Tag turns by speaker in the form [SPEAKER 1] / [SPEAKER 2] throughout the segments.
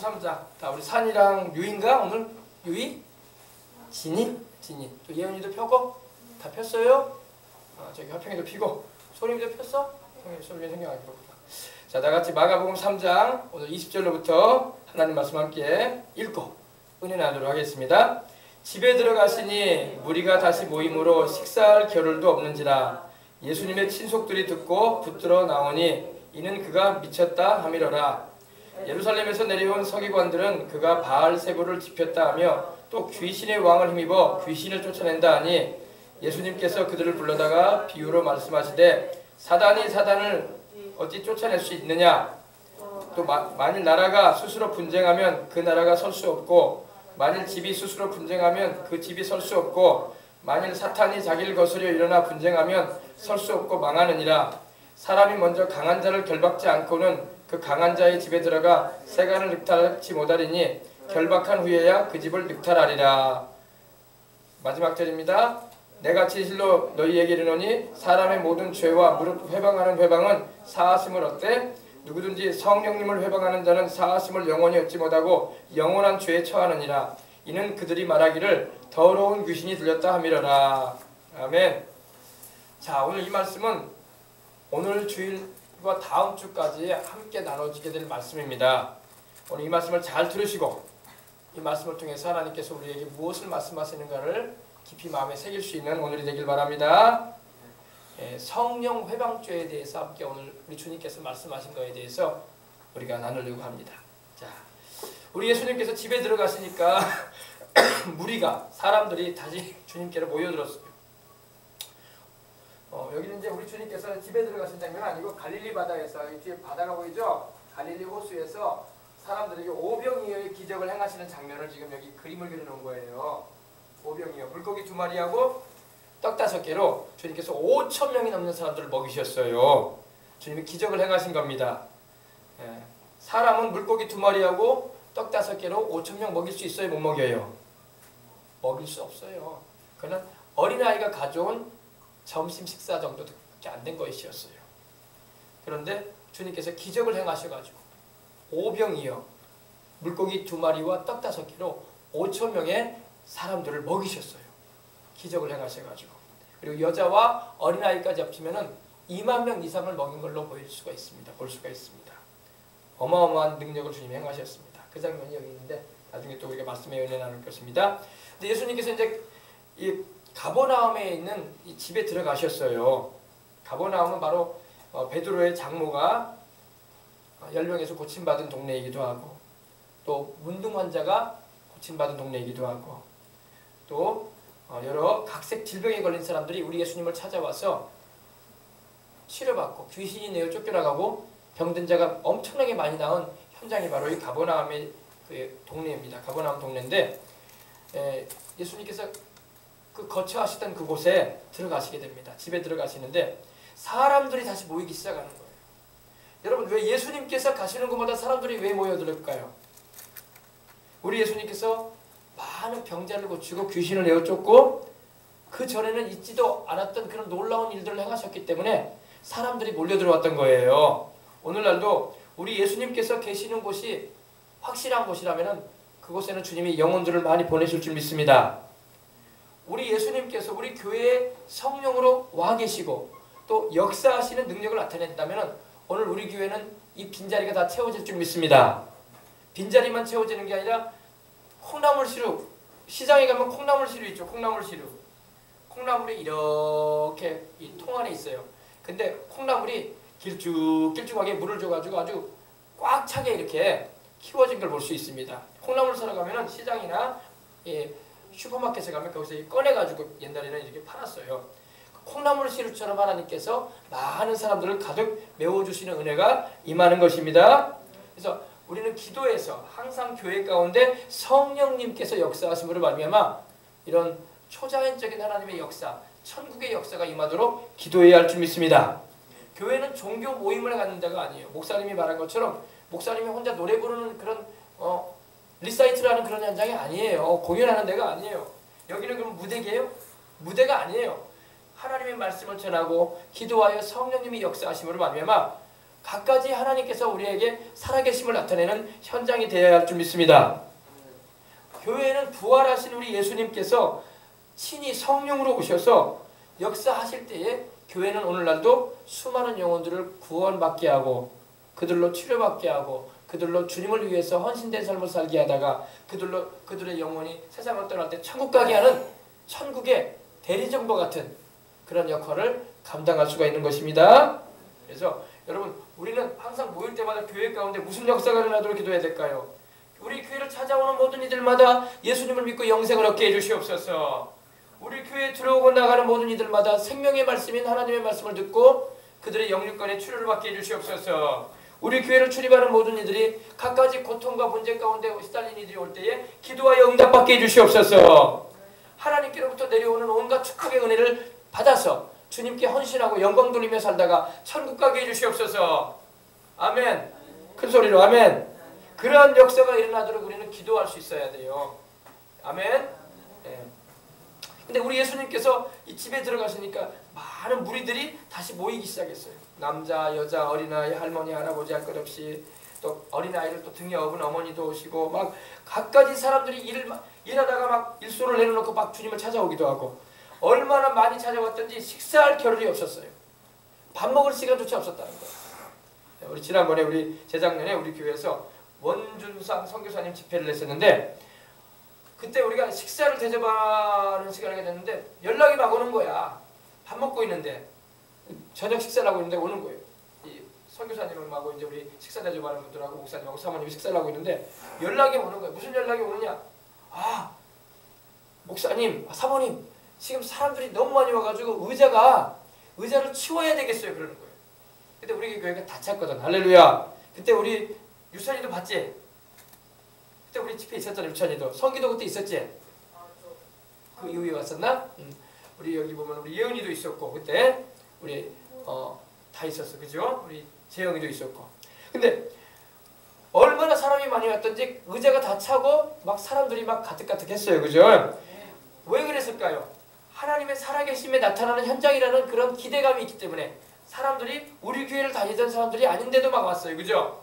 [SPEAKER 1] 3장. 자, 우리 산이랑 유인가? 오늘 유이? 진이? 또 예은이도 펴고? 다 폈어요? 저기 화평이도 피고. 소림이도 폈어? 소림이 생각 안 해봤구나. 자, 다같이 마가복음 3장 오늘 20절로부터 하나님 말씀 함께 읽고 은혜 나누도록 하겠습니다. 집에 들어가시니 무리가 다시 모임으로 식사할 겨를도 없는지라 예수님의 친속들이 듣고 붙들어 나오니 이는 그가 미쳤다 하미러라. 예루살렘에서 내려온 서기관들은 그가 바알세부를 지폈다 하며 또 귀신의 왕을 힘입어 귀신을 쫓아낸다 하니 예수님께서 그들을 불러다가 비유로 말씀하시되 사단이 사단을 어찌 쫓아낼 수 있느냐. 또 만일 나라가 스스로 분쟁하면 그 나라가 설 수 없고 만일 집이 스스로 분쟁하면 그 집이 설 수 없고 만일 사탄이 자기를 거스려 일어나 분쟁하면 설 수 없고 망하느니라. 사람이 먼저 강한 자를 결박지 않고는 그 강한 자의 집에 들어가 세간을 늑탈하지 못하리니 결박한 후에야 그 집을 늑탈하리라. 마지막 절입니다. 내가 진실로 너희에게 이르노니 사람의 모든 죄와 무릇 회방하는 회방은 사하심을 얻되 누구든지 성령님을 회방하는 자는 사하심을 영원히 얻지 못하고 영원한 죄에 처하느니라. 이는 그들이 말하기를 더러운 귀신이 들렸다 하미러라. 아멘. 자, 오늘 이 말씀은 오늘 주일과 다음 주까지 함께 나눠지게 될 말씀입니다. 오늘 이 말씀을 잘 들으시고 이 말씀을 통해서 하나님께서 우리에게 무엇을 말씀하시는가를 깊이 마음에 새길 수 있는 오늘이 되길 바랍니다. 성령 회방죄에 대해서 함께 오늘 우리 주님께서 말씀하신 것에 대해서 우리가 나누려고 합니다. 자, 우리 예수님께서 집에 들어가시니까 무리가 사람들이 다시 주님께로 모여들었어요. 여기는 이제 우리 주님께서 집에 들어가신 장면은 아니고 갈릴리 바다에서 이 뒤에 바다가 보이죠? 갈릴리 호수에서 사람들에게 오병이어의 기적을 행하시는 장면을 지금 여기 그림을 그려놓은 거예요. 오병이어 물고기 2마리하고 떡 5개로 주님께서 5,000명이 넘는 사람들을 먹이셨어요. 주님이 기적을 행하신 겁니다. 사람은 물고기 2마리하고 떡 5개로 5,000명 먹일 수 있어요? 못 먹여요? 먹일 수 없어요. 그는 어린아이가 가져온 점심 식사 정도밖에 안 된 것이었어요. 그런데 주님께서 기적을 행하셔가지고 오병이어 물고기 2마리와 떡 5개로 5,000명의 사람들을 먹이셨어요. 기적을 행하셔가지고. 그리고 여자와 어린아이까지 합치면은 2만 명 이상을 먹인 걸로 볼 수가 있습니다. 어마어마한 능력을 주님이 행하셨습니다. 그 장면이 여기 있는데 나중에 또 우리가 말씀에 은혜 나눌 것입니다. 근데 예수님께서 이제 이 가버나움에 있는 이 집에 들어가셨어요. 가버나움은 바로 베드로의 장모가 열병에서 고침받은 동네이기도 하고 또 문둥 환자가 고침받은 동네이기도 하고 또 여러 각색 질병에 걸린 사람들이 우리 예수님을 찾아와서 치료받고 귀신이 내어 쫓겨나가고 병든 자가 엄청나게 많이 나온 현장이 바로 이 가버나움의 그 동네입니다. 가버나움 동네인데 예수님께서 그 거처하시던 그곳에 들어가시게 됩니다. 집에 들어가시는데 사람들이 다시 모이기 시작하는 거예요. 여러분, 왜 예수님께서 가시는 곳마다 사람들이 왜 모여들을까요? 우리 예수님께서 많은 병자를 고치고 귀신을 내어 쫓고 그 전에는 있지도 않았던 그런 놀라운 일들을 행하셨기 때문에 사람들이 몰려들어왔던 거예요. 오늘날도 우리 예수님께서 계시는 곳이 확실한 곳이라면 그곳에는 주님이 영혼들을 많이 보내실 줄 믿습니다. 우리 예수님께서 우리 교회에 성령으로 와 계시고 또 역사하시는 능력을 나타냈다면 오늘 우리 교회는 이 빈자리가 다 채워질 줄 믿습니다. 빈자리만 채워지는 게 아니라 콩나물시루, 시장에 가면 콩나물시루 있죠. 콩나물이 이렇게 이 통 안에 있어요. 근데 콩나물이 길쭉길쭉하게 물을 줘가지고 아주 꽉 차게 이렇게 키워진 걸 볼 수 있습니다. 콩나물 사러 가면은 시장이나 슈퍼마켓에 가면 거기서 꺼내가지고 옛날에는 이렇게 팔았어요. 콩나물 시루처럼 하나님께서 많은 사람들을 가득 메워주시는 은혜가 임하는 것입니다. 그래서 우리는 기도에서 항상 교회 가운데 성령님께서 역사하심으로 말미암아 이런 초자연적인 하나님의 역사, 천국의 역사가 임하도록 기도해야 할 줄 믿습니다. 교회는 종교 모임을 갖는 데가 아니에요. 목사님이 말한 것처럼 목사님이 혼자 노래 부르는 그런 리사이트라는 그런 현장이 아니에요. 공연하는 데가 아니에요. 여기는 그럼 무대게요? 무대가 아니에요. 하나님의 말씀을 전하고 기도하여 성령님이 역사하심으로 말미암아 갖가지 하나님께서 우리에게 살아계심을 나타내는 현장이 되어야 할 줄 믿습니다. 교회는 부활하신 우리 예수님께서 친히 성령으로 오셔서 역사하실 때에 교회는 오늘날도 수많은 영혼들을 구원받게 하고 그들로 치료받게 하고 그들로 주님을 위해서 헌신된 삶을 살게 하다가 그들의 영혼이 세상을 떠날 때 천국 가게 하는 천국의 대리정보 같은 그런 역할을 감당할 수가 있는 것입니다. 그래서 여러분, 우리는 항상 모일 때마다 교회 가운데 무슨 역사가 일어나도록 기도해야 될까요? 우리 교회를 찾아오는 모든 이들마다 예수님을 믿고 영생을 얻게 해주시옵소서. 우리 교회에 들어오고 나가는 모든 이들마다 생명의 말씀인 하나님의 말씀을 듣고 그들의 영육간의 치료를 받게 해주시옵소서. 우리 교회를 출입하는 모든 이들이 갖가지 고통과 문제 가운데 시달린 이들이 올 때에 기도하여 응답받게 해주시옵소서. 하나님께로부터 내려오는 온갖 축복의 은혜를 받아서 주님께 헌신하고 영광 돌리며 살다가 천국 가게 해주시옵소서. 아멘. 큰 소리로 아멘. 그러한 역사가 일어나도록 우리는 기도할 수 있어야 돼요. 아멘. 네. 근데 우리 예수님께서 이 집에 들어가시니까 많은 무리들이 다시 모이기 시작했어요. 남자, 여자, 어린아이, 할머니, 할아버지 할 것 없이 또 어린아이를 또 등에 업은 어머니도 오시고 막 갖가지 사람들이 일하다가 막 일소를 내려놓고 막 주님을 찾아오기도 하고 얼마나 많이 찾아왔던지 식사할 겨를이 없었어요. 밥 먹을 시간조차 없었다는 거예요. 우리 지난번에 재작년에 우리 교회에서 원준상 선교사님 집회를 했었는데 그때 우리가 식사를 대접하는 시간을 하게 됐는데 연락이 막 오는 거야. 밥 먹고 있는데 저녁 식사를 하고 있는데 오는 거예요. 이 선교사님하고 이제 우리 식사 대접하는 분들하고 목사님하고 사모님이 식사를 하고 있는데 연락이 오는 거예요. 무슨 연락이 오느냐? 아, 목사님, 사모님, 지금 사람들이 너무 많이 와가지고 의자를 치워야 되겠어요. 그러는 거예요. 그때 우리 교회가 다 찼거든. 할렐루야. 그때 우리 유찬이도 봤지? 그때 우리 집회 있었잖아. 유찬이도. 성기도 그때 있었지? 그 이후에 왔었나? 우리 여기 보면 우리 예은이도 있었고 그때 우리 다 있었어. 그죠? 우리 재영이도 있었고. 근데 얼마나 사람이 많이 왔던지 의자가 다 차고 막 사람들이 막 가득가득했어요. 그죠? 왜 그랬을까요? 하나님의 살아계심에 나타나는 현장이라는 그런 기대감이 있기 때문에 사람들이 우리 교회를 다니던 사람들이 아닌데도 막 왔어요. 그죠?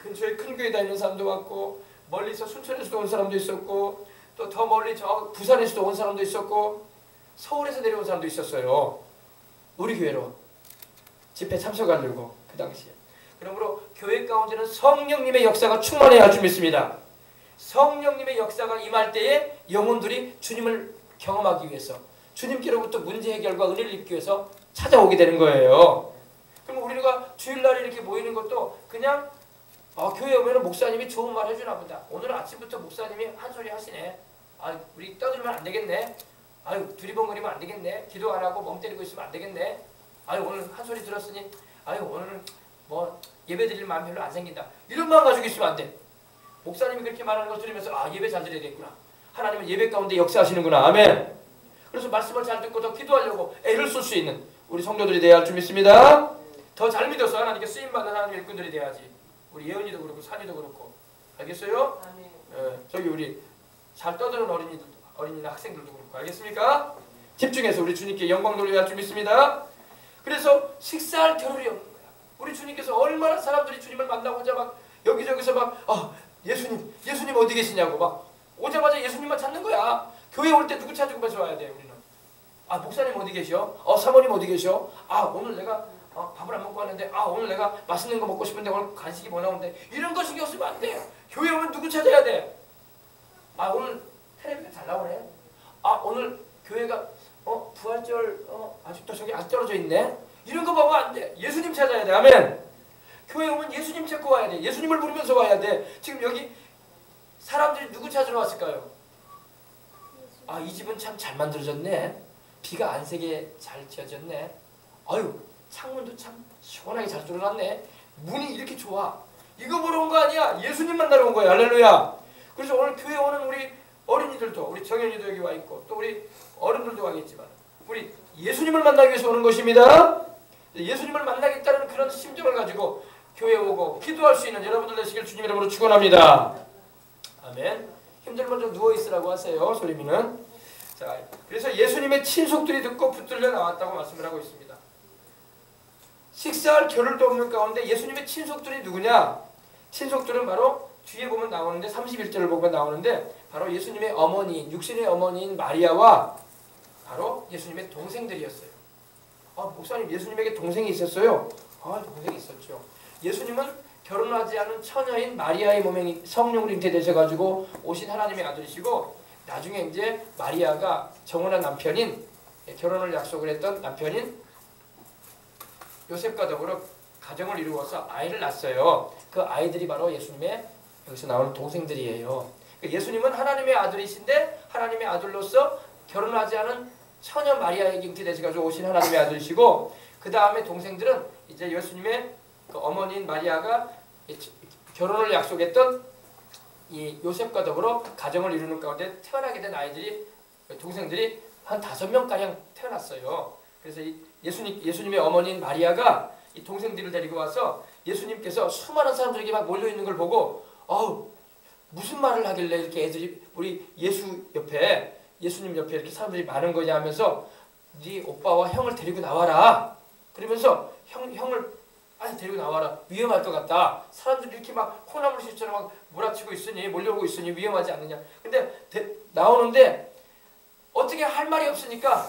[SPEAKER 1] 근처에 큰 교회 다니는 사람도 왔고 멀리서 순천에서도 온 사람도 있었고 또 더 멀리 저 부산에서도 온 사람도 있었고 서울에서 내려온 사람도 있었어요. 우리 교회로 집회 참석하려고 그 당시에. 그러므로 교회 가운데는 성령님의 역사가 충만해야 할 줄 믿습니다. 성령님의 역사가 임할 때에 영혼들이 주님을 경험하기 위해서 주님께로부터 문제 해결과 은혜를 입기 위해서 찾아오게 되는 거예요. 그럼 우리가 주일날에 이렇게 모이는 것도 그냥 교회 오면 목사님이 좋은 말 해주나 보다. 오늘 아침부터 목사님이 한 소리 하시네. 우리 떠들면 안 되겠네. 두리번거리면 안 되겠네. 기도 안 하고 멍 때리고 있으면 안 되겠네. 오늘 한 소리 들었으니 오늘은 뭐 예배 드릴 마음 별로 안 생긴다. 이런 마음 가지고 있으면 안 돼. 목사님이 그렇게 말하는 걸 들으면서 예배 잘 드려야겠구나. 하나님은 예배 가운데 역사하시는구나. 아멘. 그래서 말씀을 잘 듣고 더 기도하려고 애를 쓸 수 있는 우리 성도들이 되어야 할 줄 믿습니다. 더 잘 믿어서 하나님께 쓰임받는 하나님의 일꾼들이 돼야지. 우리 예은이도 그렇고 산이도 그렇고. 알겠어요? 저기 우리 잘 떠드는 어린이나 학생들도 그렇고. 알겠습니까? 집중해서 우리 주님께 영광 돌려야 할 줄 믿습니다. 그래서 식사할 겨를이 없는 거야. 우리 주님께서 얼마나 사람들이 주님을 만나고자 막 여기저기서 막 예수님 어디 계시냐고 막 오자마자 예수님만 찾는 거야. 교회 올 때 누구 찾으면서 와야 돼 우리는. 목사님 어디 계셔? 사모님 어디 계셔? 오늘 내가 밥을 안 먹고 왔는데 오늘 내가 맛있는 거 먹고 싶은데 오늘 간식이 뭐 나오는데 이런 거 신경 쓰면 안 돼. 교회 오면 누구 찾아야 돼? 오늘 텔레비가 잘 나오네. 오늘 교회가 부활절 아직도 저기 안 떨어져 있네. 이런 거 보면 안 돼. 예수님 찾아야 돼. 아멘. 교회 오면 예수님 찾고 와야 돼. 예수님을 부르면서 와야 돼. 지금 여기 사람들이 누구 찾으러 왔을까요? 이 집은 참 잘 만들어졌네. 비가 안 새게 잘 지어졌네. 창문도 참 시원하게 잘 뚫어놨네. 문이 이렇게 좋아. 이거 보러 온 거 아니야. 예수님 만나러 온 거야. 할렐루야. 그래서 오늘 교회 오는 우리 어린이들도 우리 정현이도 여기 와 있고 또 우리 어른들도 와겠지만 우리 예수님을 만나기 위해서 오는 것입니다. 예수님을 만나겠다는 그런 심정을 가지고 교회에 오고 기도할 수 있는 여러분들 되시길 주님 이름으로 축원합니다. 아멘. 힘들면 좀 누워있으라고 하세요. 소리미는. 자, 그래서 예수님의 친속들이 듣고 붙들려 나왔다고 말씀을 하고 있습니다. 식사할 겨를도 없는 가운데 예수님의 친속들이 누구냐? 친속들은 바로 뒤에 보면 나오는데 31절을 보면 나오는데 바로 예수님의 어머니, 육신의 어머니인 마리아와 바로 예수님의 동생들이었어요. 목사님 예수님에게 동생이 있었어요? 동생이 있었죠. 예수님은 결혼하지 않은 처녀인 마리아의 몸에 성령으로 잉태되셔가지고 오신 하나님의 아들이시고 나중에 이제 마리아가 정혼한 남편인 결혼을 약속을 했던 남편인 요셉과 더불어 가정을 이루어서 아이를 낳았어요. 그 아이들이 바로 예수님의 여기서 나오는 동생들이에요. 예수님은 하나님의 아들이신데 하나님의 아들로서 결혼하지 않은 처녀 마리아에게 잉태되셔가지고 오신 하나님의 아들이시고 그 다음에 동생들은 이제 예수님의 그 어머니인 마리아가 결혼을 약속했던 이 요셉과 더불어 가정을 이루는 가운데 태어나게 된 아이들이 동생들이 한 5명가량 태어났어요. 그래서 예수님의 어머니인 마리아가 이 동생들을 데리고 와서 예수님께서 수많은 사람들에게 막 몰려있는 걸 보고 무슨 말을 하길래 이렇게 애들이 우리 예수님 옆에 이렇게 사람들이 많은 거냐 하면서 네 오빠와 형을 데리고 나와라. 그러면서 형을 데리고 나와라. 위험할 것 같다. 사람들이 이렇게 막 콩나물 시처럼 막 몰아치고 있으니 몰려오고 있으니 위험하지 않느냐. 근데 나오는데 어떻게 할 말이 없으니까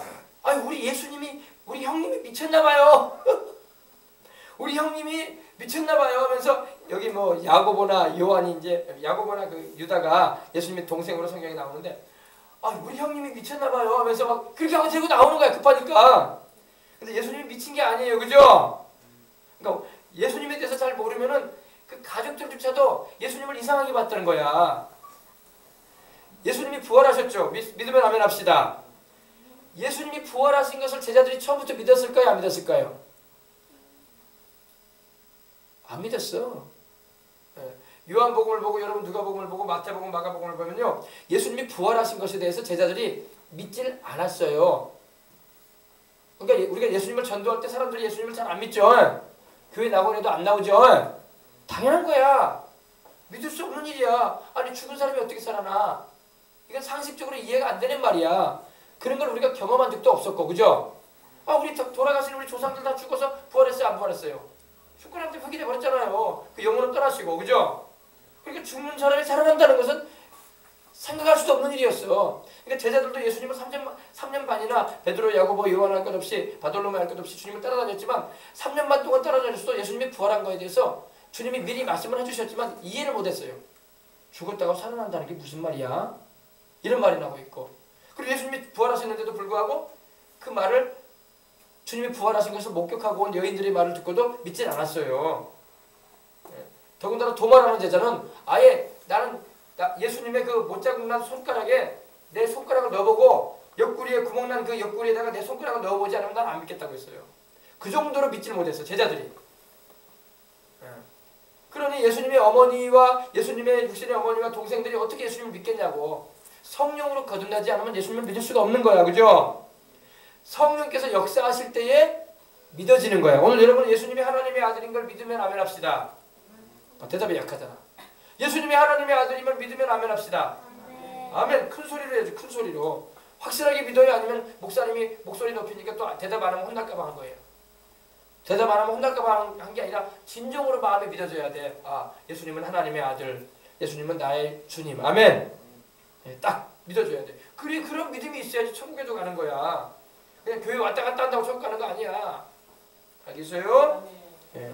[SPEAKER 1] 우리 형님이 미쳤나 봐요. 우리 형님이 미쳤나 봐요 하면서 여기 뭐 야고보나 요한이 이제 야고보나 그 유다가 예수님의 동생으로 성경에 나오는데 우리 형님이 미쳤나 봐요 하면서 막 그렇게 하고 데리고 나오는 거야. 급하니까. 근데 예수님이 미친 게 아니에요. 그죠? 그러니까 예수님에 대해서 잘 모르면은 그 가족들조차도 예수님을 이상하게 봤다는 거야. 예수님이 부활하셨죠. 믿으면 아멘 합시다. 예수님이 부활하신 것을 제자들이 처음부터 믿었을까요? 안 믿었을까요? 안 믿었어. 요한복음을 보고 여러분 누가복음을 보고 마태복음, 마가복음을 보면요. 예수님이 부활하신 것에 대해서 제자들이 믿질 않았어요. 그러니까 우리가 예수님을 전도할 때 사람들이 예수님을 잘 안 믿죠. 교회 나오고 해도 안 나오죠. 당연한 거야. 믿을 수 없는 일이야. 죽은 사람이 어떻게 살아나. 이건 상식적으로 이해가 안 되는 말이야. 그런 걸 우리가 경험한 적도 없었고, 그죠? 우리 돌아가신 우리 조상들 다 죽어서 부활했어요? 안 부활했어요? 죽고 나서 흑이 버렸잖아요. 그 영혼은 떠나시고, 그죠? 그러니까 죽는 사람이 살아난다는 것은 생각할 수도 없는 일이었어. 그러니까 제자들도 예수님을 3년 반이나 베드로, 야고보, 요한 할 것 없이 바돌로메 할 것 없이 주님을 따라다녔지만 3년 반 동안 따라다녔어도 예수님이 부활한 거에 대해서 주님이 미리 말씀을 해주셨지만 이해를 못했어요. 죽었다가 살아난다는 게 무슨 말이야? 이런 말이 나오고 있고 그리고 예수님이 부활하셨는데도 불구하고 그 말을 주님이 부활하신 것을 목격하고 온 여인들의 말을 듣고도 믿질 않았어요. 더군다나 도마라는 제자는 아예 예수님의 그 못자국난 손가락에 내 손가락을 넣어보고 옆구리에 구멍난 그 옆구리에다가 내 손가락을 넣어보지 않으면 난 안 믿겠다고 했어요. 그 정도로 믿지를 못했어 제자들이. 그러니 예수님의 어머니와 예수님의 육신의 어머니와 동생들이 어떻게 예수님을 믿겠냐고. 성령으로 거듭나지 않으면 예수님을 믿을 수가 없는 거야. 그죠? 성령께서 역사하실 때에 믿어지는 거야. 오늘 여러분 예수님이 하나님의 아들인 걸 믿으면 아멘 합시다. 대답이 약하잖아. 예수님이 하나님의 아들임을 믿으면 아멘 합시다. 아멘. 큰 소리로 해야지. 큰 소리로. 확실하게 믿어요? 아니면 목사님이 목소리 높이니까 또 대답 안 하면 혼날까 봐 한 거예요. 대답 안 하면 혼날까 봐 한 게 아니라 진정으로 마음에 믿어져야 돼. 예수님은 하나님의 아들. 예수님은 나의 주님. 아멘. 딱 믿어줘야 돼. 그런 믿음이 있어야지 천국에도 가는 거야. 그냥 교회 왔다 갔다 한다고 천국 가는 거 아니야. 알겠어요? 예.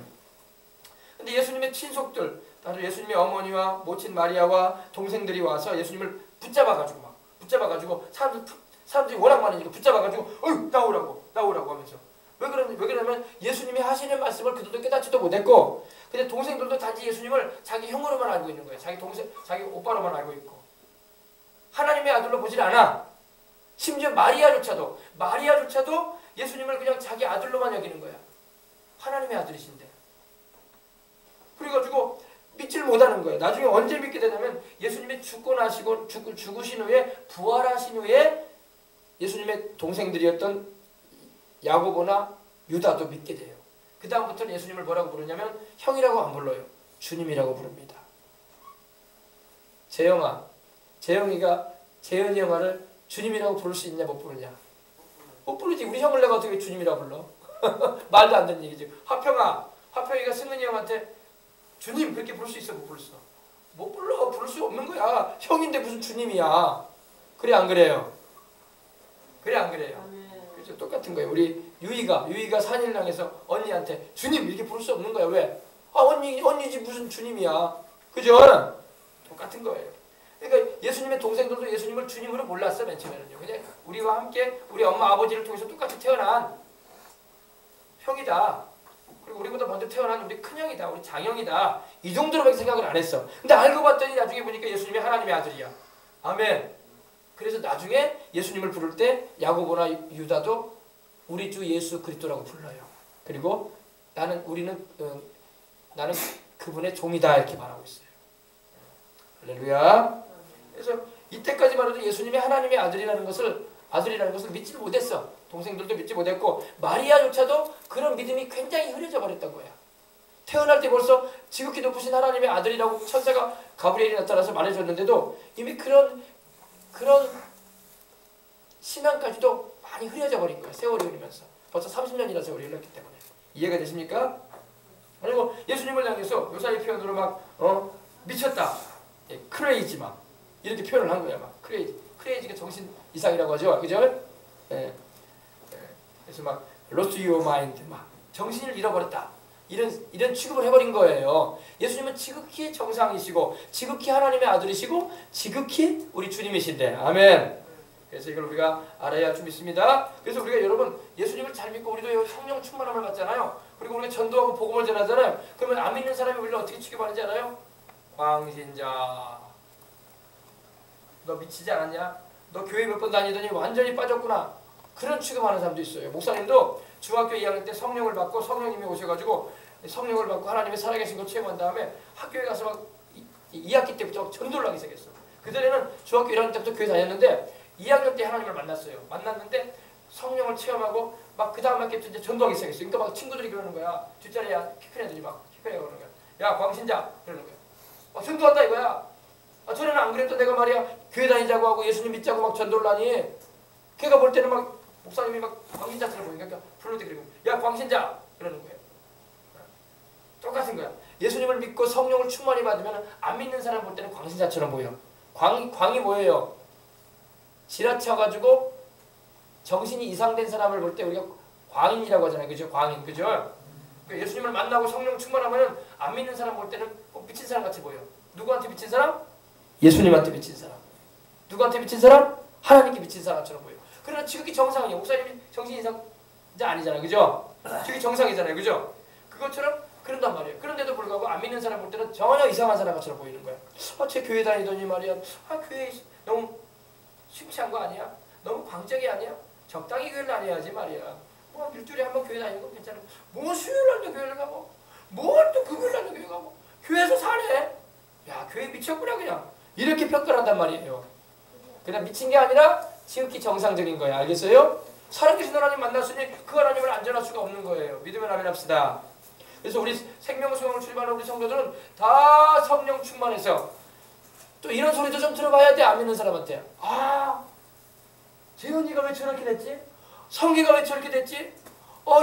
[SPEAKER 1] 근데 예수님의 친속들, 바로 예수님의 어머니와 모친 마리아와 동생들이 와서 예수님을 붙잡아가지고 사람들이 워낙 많으니까 붙잡아가지고 나오라고 하면서 왜 그러냐면 예수님이 하시는 말씀을 그들도 깨닫지도 못했고 근데 동생들도 단지 예수님을 자기 형으로만 알고 있는 거예요. 자기 오빠로만 알고 있고 하나님의 아들로 보질 않아. 심지어 마리아조차도 예수님을 그냥 자기 아들로만 여기는 거야. 하나님의 아들이신데. 그래가지고 믿질 못하는 거예요. 나중에 언제 믿게 되냐면 예수님이 죽으신 후에 부활하신 후에 예수님의 동생들이었던 야고보나 유다도 믿게 돼요. 그 다음부터는 예수님을 뭐라고 부르냐면 형이라고 안 불러요. 주님이라고 부릅니다. 재영이가 재현이 형아를 주님이라고 부를 수 있냐 못 부르냐? 못 부르지. 우리 형을 내가 어떻게 주님이라고 불러? 말도 안 되는 얘기죠. 화평이가 승근이 형한테 주님 그렇게 부를 수 있어? 못 부를 수? 못 불러. 부를 수 없는 거야. 형인데 무슨 주님이야. 그래 안 그래요? 그래 안 그래요? 그렇죠. 똑같은 거예요. 우리 유이가 산일랑에서 언니한테 주님 이렇게 부를 수 없는 거야. 왜? 아 언니지 무슨 주님이야. 그죠? 똑같은 거예요. 그러니까 예수님의 동생들도 예수님을 주님으로 몰랐어. 맨 처음에는요. 그냥 우리와 함께 우리 엄마 아버지를 통해서 똑같이 태어난 형이다. 그리고 우리보다 먼저 태어난 우리 큰형이다. 우리 장형이다. 이 정도로밖에 생각을 안 했어. 근데 알고 봤더니 나중에 보니까 예수님이 하나님의 아들이야. 아멘. 그래서 나중에 예수님을 부를 때 야고보나 유다도 우리 주 예수 그리스도라고 불러요. 그리고 나는 그분의 종이다 이렇게 말하고 있어요. 할렐루야. 그래서 이때까지만 해도 예수님이 하나님의 아들이라는 것을 믿지 못했어. 동생들도 믿지 못했고 마리아조차도 그런 믿음이 굉장히 흐려져 버렸던 거야. 태어날 때 벌써 지극히 높으신 하나님의 아들이라고 천사가 가브리엘이 나타나서 말해줬는데도 이미 그런 신앙까지도 많이 흐려져 버린 거야. 세월이 흐르면서. 벌써 30년이나 세월이 흘렀기 때문에. 이해가 되십니까? 그리고 예수님을 향해서 요사이 표현으로 막 미쳤다. 크레이지 막 이렇게 표현을 한 거야. 막 크레이지가 정신 이상이라고 하죠. 그죠? 그래서 막 lost your mind 막 정신을 잃어버렸다. 이런 취급을 해버린 거예요. 예수님은 지극히 정상이시고 지극히 하나님의 아들이시고 지극히 우리 주님이신데. 아멘. 그래서 이걸 우리가 알아야 좀 있습니다. 그래서 우리가 여러분 예수님을 잘 믿고 우리도 성령 충만함을 받잖아요. 그리고 우리가 전도하고 복음을 전하잖아요. 그러면 안 믿는 사람이 우리를 어떻게 취급하는지 알아요? 광신자. 너 미치지 않았냐? 너 교회 몇 번 다니더니 완전히 빠졌구나. 그런 취급하는 사람도 있어요. 목사님도 중학교 2학년 때 성령을 받고 성령님이 오셔가지고 성령을 받고 하나님의 살아계신 걸 체험한 다음에 학교에 가서 막 2학기 때부터 전도를 하기 시작했어. 그전에는 중학교 1학년 때부터 교회 다녔는데 2학년 때 하나님을 만났어요. 만났는데 성령을 체험하고 막 그 다음 학기 때 이제 전도하기 시작했어. 그러니까 막 친구들이 그러는 거야. 뒷자리에 키 큰 애들이 막 키 큰 애가 그러는 거야. 야 광신자 그러는 거야. 전도한다 이거야. 전에는 안 그랬던 내가 말이야 교회 다니자고 하고 예수님 믿자고 막 전도를 하니 걔가 볼 때는 막 목사님이 막 광신자처럼 보이니까 부를 때 그러고 야 광신자 그러는 거예요. 똑같은 거야. 예수님을 믿고 성령을 충만히 받으면 안 믿는 사람 볼 때는 광신자처럼 보여. 광이 뭐예요? 지나쳐가지고 정신이 이상된 사람을 볼 때 우리가 광인이라고 하잖아요. 그죠? 광인. 그죠? 그러니까 예수님을 만나고 성령 충만하면 안 믿는 사람 볼 때는 꼭 미친 사람 같이 보여. 누구한테 미친 사람? 예수님한테 미친 사람. 누구한테 미친 사람? 하나님께 미친 사람처럼 보여. 그러나 지극히 정상이에요. 목사님이 정신 이상자 아니잖아요. 그죠? 지극히 정상이잖아요. 그죠? 그것처럼 그런단 말이에요. 그런데도 불구하고 안 믿는 사람 볼 때는 전혀 이상한 사람처럼 보이는 거야. 쟤 교회 다니더니 말이야. 교회 너무 심취한 거 아니야? 너무 광적이 아니야? 적당히 교회를 다녀야지 말이야. 일주일에 한 번 교회 다니는 건 괜찮아. 뭐 수요일 날도 교회를 가고 뭘 또 금요일 날도 교회 가고 교회에서 사네? 야 교회 미쳤구나 그냥. 이렇게 평가한단 말이에요. 그냥 미친 게 아니라 지극히 정상적인 거예요. 알겠어요? 살아계신 하나님 만났으니 그 하나님을 안전할 수가 없는 거예요. 믿으면 아멘 합시다. 그래서 우리 생명수용을 출발하는 우리 성도들은 다 성령 충만해서 또 이런 소리도 좀 들어봐야 돼. 안 믿는 사람한테. 재현이가 왜 저렇게 됐지? 성기가 왜 저렇게 됐지?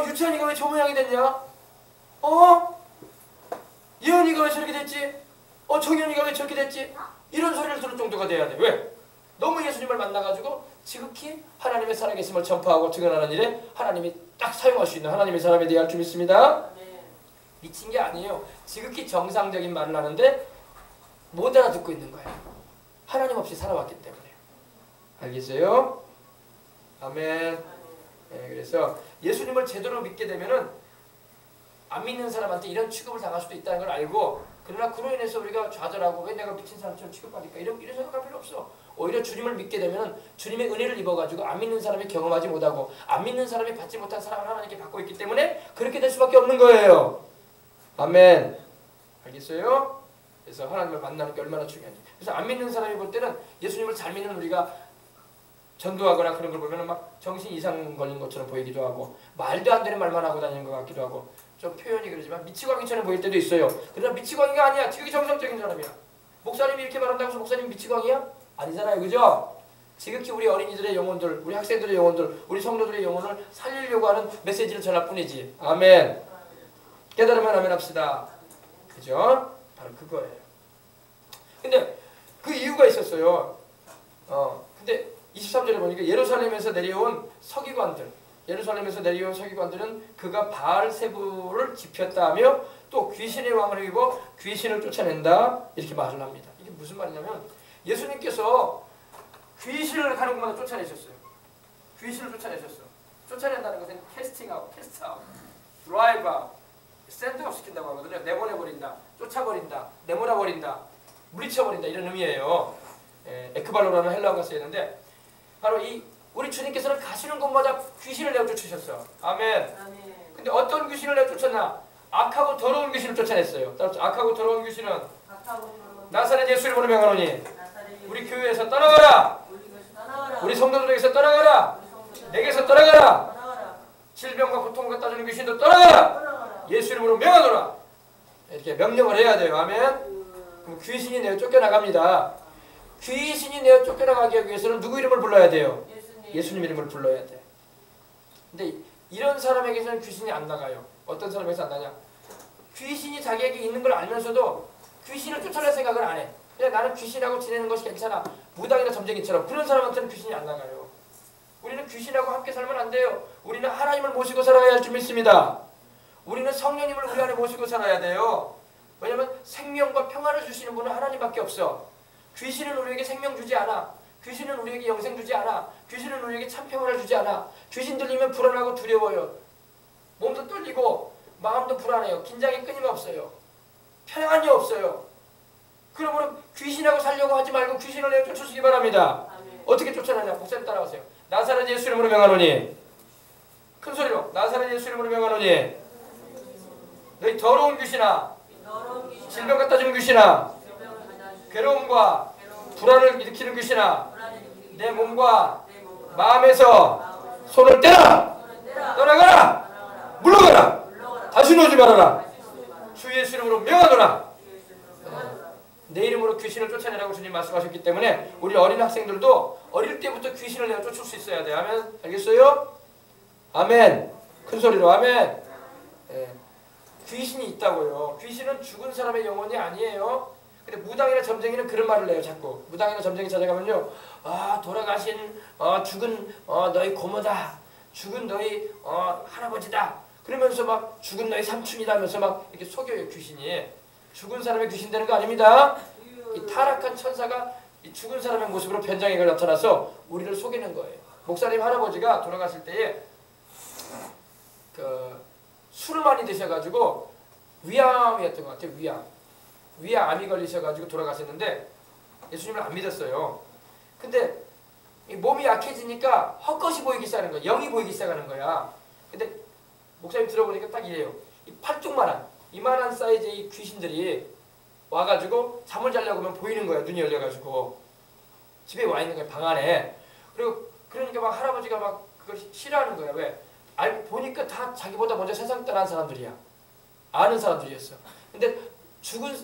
[SPEAKER 1] 유찬이가 왜 저 모양이 됐냐? 예언이가 왜 저렇게 됐지? 정현이가 왜 저렇게 됐지? 이런 소리를 들을 정도가 돼야 돼. 왜? 너무 예수님을 만나가지고 지극히 하나님의 살아계심을 전파하고 증언하는 일에 하나님이 딱 사용할 수 있는 하나님의 사람에 대해 알 줄 믿습니다. 미친 게 아니에요. 지극히 정상적인 말을 하는데 못 알아듣고 있는 거예요. 하나님 없이 살아왔기 때문에. 알겠어요? 아멘. 네, 그래서 예수님을 제대로 믿게 되면은 안 믿는 사람한테 이런 취급을 당할 수도 있다는 걸 알고, 그러나 그로 인해서 우리가 좌절하고 왜 내가 미친 사람처럼 취급받을까 이런 생각할 필요 없어. 오히려 주님을 믿게 되면은 주님의 은혜를 입어가지고 안 믿는 사람이 경험하지 못하고 안 믿는 사람이 받지 못한 사랑을 하나님께 받고 있기 때문에 그렇게 될 수밖에 없는 거예요. 아멘. 알겠어요? 그래서 하나님을 만나는 게 얼마나 중요한지. 그래서 안 믿는 사람이 볼 때는 예수님을 잘 믿는 우리가 전도하거나 그런 걸 보면은 막 정신 이상 걸린 것처럼 보이기도 하고 말도 안 되는 말만 하고 다니는 것 같기도 하고 좀 표현이 그러지만 미치광이처럼 보일 때도 있어요. 그러나 미치광이가 아니야. 되게 정상적인 사람이야. 목사님이 이렇게 말한다고 해서 목사님이 미치광이야? 아니잖아요. 그죠? 지극히 우리 어린이들의 영혼들, 우리 학생들의 영혼들, 우리 성도들의 영혼을 살리려고 하는 메시지를 전할 뿐이지. 아멘. 깨달으면 아멘 합시다. 그죠? 바로 그거예요. 근데 그 이유가 있었어요. 근데 23절에 보니까 예루살렘에서 내려온 서기관들, 예루살렘에서 내려온 서기관들은 그가 바알세부를 지폈다 하며 또 귀신의 왕을 입어 귀신을 쫓아낸다 이렇게 말을 합니다. 이게 무슨 말이냐면 예수님께서 귀신을 가는 곳마다 쫓아내셨어요. 귀신을 쫓아내셨어. 쫓아낸다는 것은 캐스팅아웃, 캐스트아웃, 드라이브 아웃, 샌드업 시킨다고 하거든요. 내보내버린다, 쫓아버린다, 내몰아버린다, 물리쳐버린다 이런 의미예요. 에크발로라는 헬라어가 쓰였는데 바로 이 우리 주님께서는 가시는 곳마다 귀신을 내쫓으셨어요. 아멘. 근데 어떤 귀신을 내쫓았나? 악하고 더러운 귀신을 쫓아냈어요. 악하고 더러운 귀신은 나사렛 예수 이름으로 명하노니 우리 교회에서 떠나가라. 우리 성도들에게서 떠나가라. 내게서 떠나가라. 질병과 고통과 따주는 귀신도 떠나가라. 예수 이름으로 명하노라. 이렇게 명령을 해야 돼요. 아멘. 그럼 귀신이 내어 쫓겨나갑니다. 귀신이 내어 쫓겨나가기 위해서는 누구 이름을 불러야 돼요? 예수님 이름을 불러야 돼. 근데 이런 사람에게서는 귀신이 안 나가요. 어떤 사람에게서 안 나냐? 귀신이 자기에게 있는 걸 알면서도 귀신을 쫓아낼 생각을 안 해. 그냥 나는 귀신하고 지내는 것이 괜찮아. 무당이나 점쟁이처럼. 그런 사람한테는 귀신이 안 나가요. 우리는 귀신하고 함께 살면 안 돼요. 우리는 하나님을 모시고 살아야 할 줄 믿습니다. 우리는 성령님을 우리 안에 모시고 살아야 돼요. 왜냐하면 생명과 평안을 주시는 분은 하나님밖에 없어. 귀신은 우리에게 생명 주지 않아. 귀신은 우리에게 영생 주지 않아. 귀신은 우리에게 참 평안을 주지 않아. 귀신 들리면 불안하고 두려워요. 몸도 떨리고 마음도 불안해요. 긴장이 끊임없어요. 평안이 없어요. 그러므로 귀신하고 살려고 하지 말고 귀신을 내어 쫓으시기 바랍니다. 아멘. 어떻게 쫓아내냐? 목사님 따라가세요. 나사렛 예수 이름으로 명하노니 큰 소리로 나사렛 예수 이름으로 명하노니 너희 더러운 귀신아, 질병 갖다 주는 귀신아, 괴로움과 불안을 일으키는 귀신아, 내 몸과 마음에서 손을 떼라! 떠나가라! 물러가라! 다시는 오지 말아라! 주 예수 이름으로 명하노라! 내 이름으로 귀신을 쫓아내라고 주님 말씀하셨기 때문에 우리 어린 학생들도 어릴 때부터 귀신을 내가 쫓을 수 있어야 돼요. 아멘? 알겠어요? 아멘! 큰 소리로 아멘! 귀신이 있다고요. 귀신은 죽은 사람의 영혼이 아니에요. 근데 무당이나 점쟁이는 그런 말을 해요. 자꾸 무당이나 점쟁이 찾아가면요, 돌아가신 죽은 너희 고모다, 죽은 너희 할아버지다, 그러면서 막 죽은 너희 삼촌이다 하면서 막 이렇게 속여요. 귀신이 죽은 사람의 귀신 되는 거 아닙니다. 이 타락한 천사가 이 죽은 사람의 모습으로 변장에 나타나서 우리를 속이는 거예요. 목사님 할아버지가 돌아갔을 때에 술을 많이 드셔가지고 위암이었던 것 같아요. 위암이 걸리셔가지고 돌아가셨는데 예수님을 안 믿었어요. 근데 이 몸이 약해지니까 헛것이 보이기 시작하는 거야. 영이 보이기 시작하는 거야. 근데 목사님 들어보니까 딱 이래요. 이 팔뚝만한 이만한 사이즈의 이 귀신들이 와가지고 잠을 자려고 하면 보이는 거야. 눈이 열려가지고 집에 와 있는 거야. 방 안에. 그리고 그러니까 막 할아버지가 막 그걸 싫어하는 거야. 왜? 보니까 다 자기보다 먼저 세상 떠난 사람들이야. 아는 사람들이었어. 근데 죽은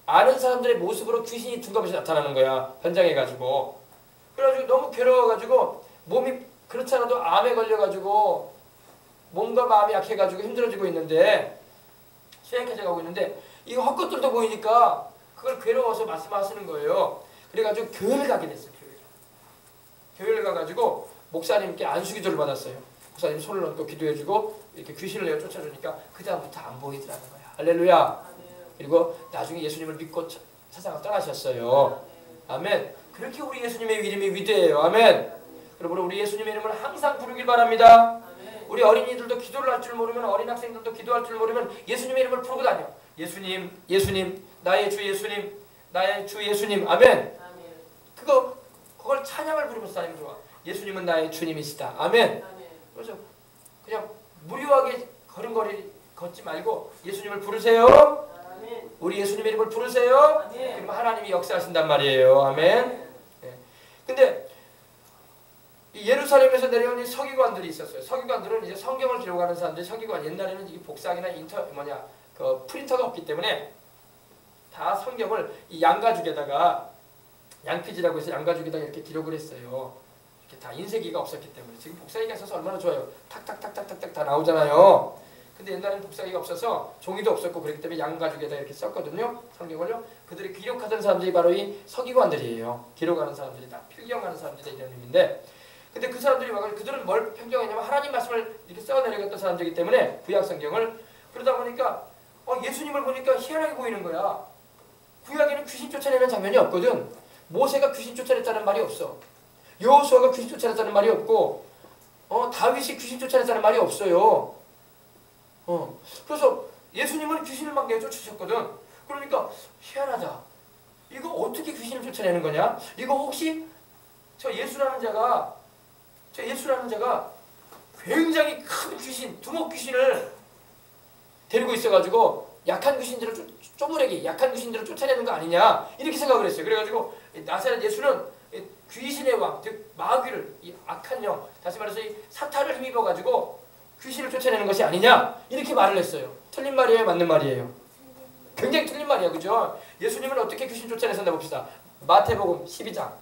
[SPEAKER 1] 아는 사람들의 모습으로 귀신이 둔갑에서 나타나는 거야. 변장해가지고. 그래가지고 너무 괴로워가지고 몸이 그렇지 않아도 암에 걸려가지고 몸과 마음이 약해가지고 힘들어지고 있는데, 쇠약해져가고 있는데 이거 헛것들도 보이니까 그걸 괴로워서 말씀하시는 거예요. 그래가지고 교회를 가게 됐어요. 교회를 가가지고 목사님께 안수기도를 받았어요. 목사님 손을 얹고 기도해주고 이렇게 귀신을 내어 쫓아주니까 그 다음부터 안 보이더라는 거야. 할렐루야. 그리고 나중에 예수님을 믿고 세상을 떠나셨어요. 아멘. 그렇게 우리 예수님의 이름이 위대해요. 아멘. 그러므로 우리 예수님의 이름을 항상 부르길 바랍니다. 우리 어린이들도 기도를 할 줄 모르면, 어린 학생들도 기도할 줄 모르면 예수님의 이름을 부르고 다녀. 예수님, 예수님, 나의 주 예수님, 나의 주 예수님. 아멘. 그걸 찬양을 부르면서 다니면 좋아. 예수님은 나의 주님이시다. 아멘. 그래서 그냥 무료하게 걸음걸이 걷지 말고 예수님을 부르세요. 우리 예수님의 이름을 부르세요. 그러면 하나님이 역사하신단 말이에요. 아멘. 근데 예루살렘에서 내려온 이 서기관들이 있었어요. 서기관들은 이제 성경을 기록하는 사람들. 서기관, 옛날에는 이 복사기나 프린터가 없기 때문에 다 성경을 이 양가죽에다가 양피지라고 해서 양가죽에다가 이렇게 기록을 했어요. 이렇게 다 인쇄기가 없었기 때문에. 지금 복사기가 있어서 얼마나 좋아요. 탁탁탁탁탁탁 다 나오잖아요. 근데 옛날에는 복사기가 없어서 종이도 없었고 그렇기 때문에 양가죽에다 이렇게 썼거든요. 성경을요. 그들이 기록하던 사람들이 바로 이 서기관들이에요. 기록하는 사람들이 다 필경하는 사람들이 이런 의미인데, 근데 그 사람들이 와가지고 그들은 뭘 평정했냐면 하나님 말씀을 이렇게 써내려갔던 사람들이기 때문에 구약 성경을, 그러다 보니까 예수님을 보니까 희한하게 보이는 거야. 구약에는 귀신 쫓아내는 장면이 없거든. 모세가 귀신 쫓아냈다는 말이 없어. 여호수아가 귀신 쫓아냈다는 말이 없고, 다윗이 귀신 쫓아냈다는 말이 없어요. 그래서 예수님은 귀신을 막 내쫓으셨거든. 그러니까 희한하다. 이거 어떻게 귀신을 쫓아내는 거냐? 이거 혹시 저 예수라는 자가 굉장히 큰 귀신, 두목 귀신을 데리고 있어가지고 약한 귀신들을 쪼무레기 약한 귀신들을 쫓아내는 거 아니냐 이렇게 생각을 했어요. 그래가지고 나사렛 예수는 귀신의 왕, 즉 마귀를, 이 악한 영, 다시 말해서 이 사탄을 힘입어가지고 귀신을 쫓아내는 것이 아니냐 이렇게 말을 했어요. 틀린 말이에요, 맞는 말이에요? 굉장히 틀린 말이에요, 그죠? 예수님은 어떻게 귀신 쫓아내셨나 봅시다. 마태복음 12장.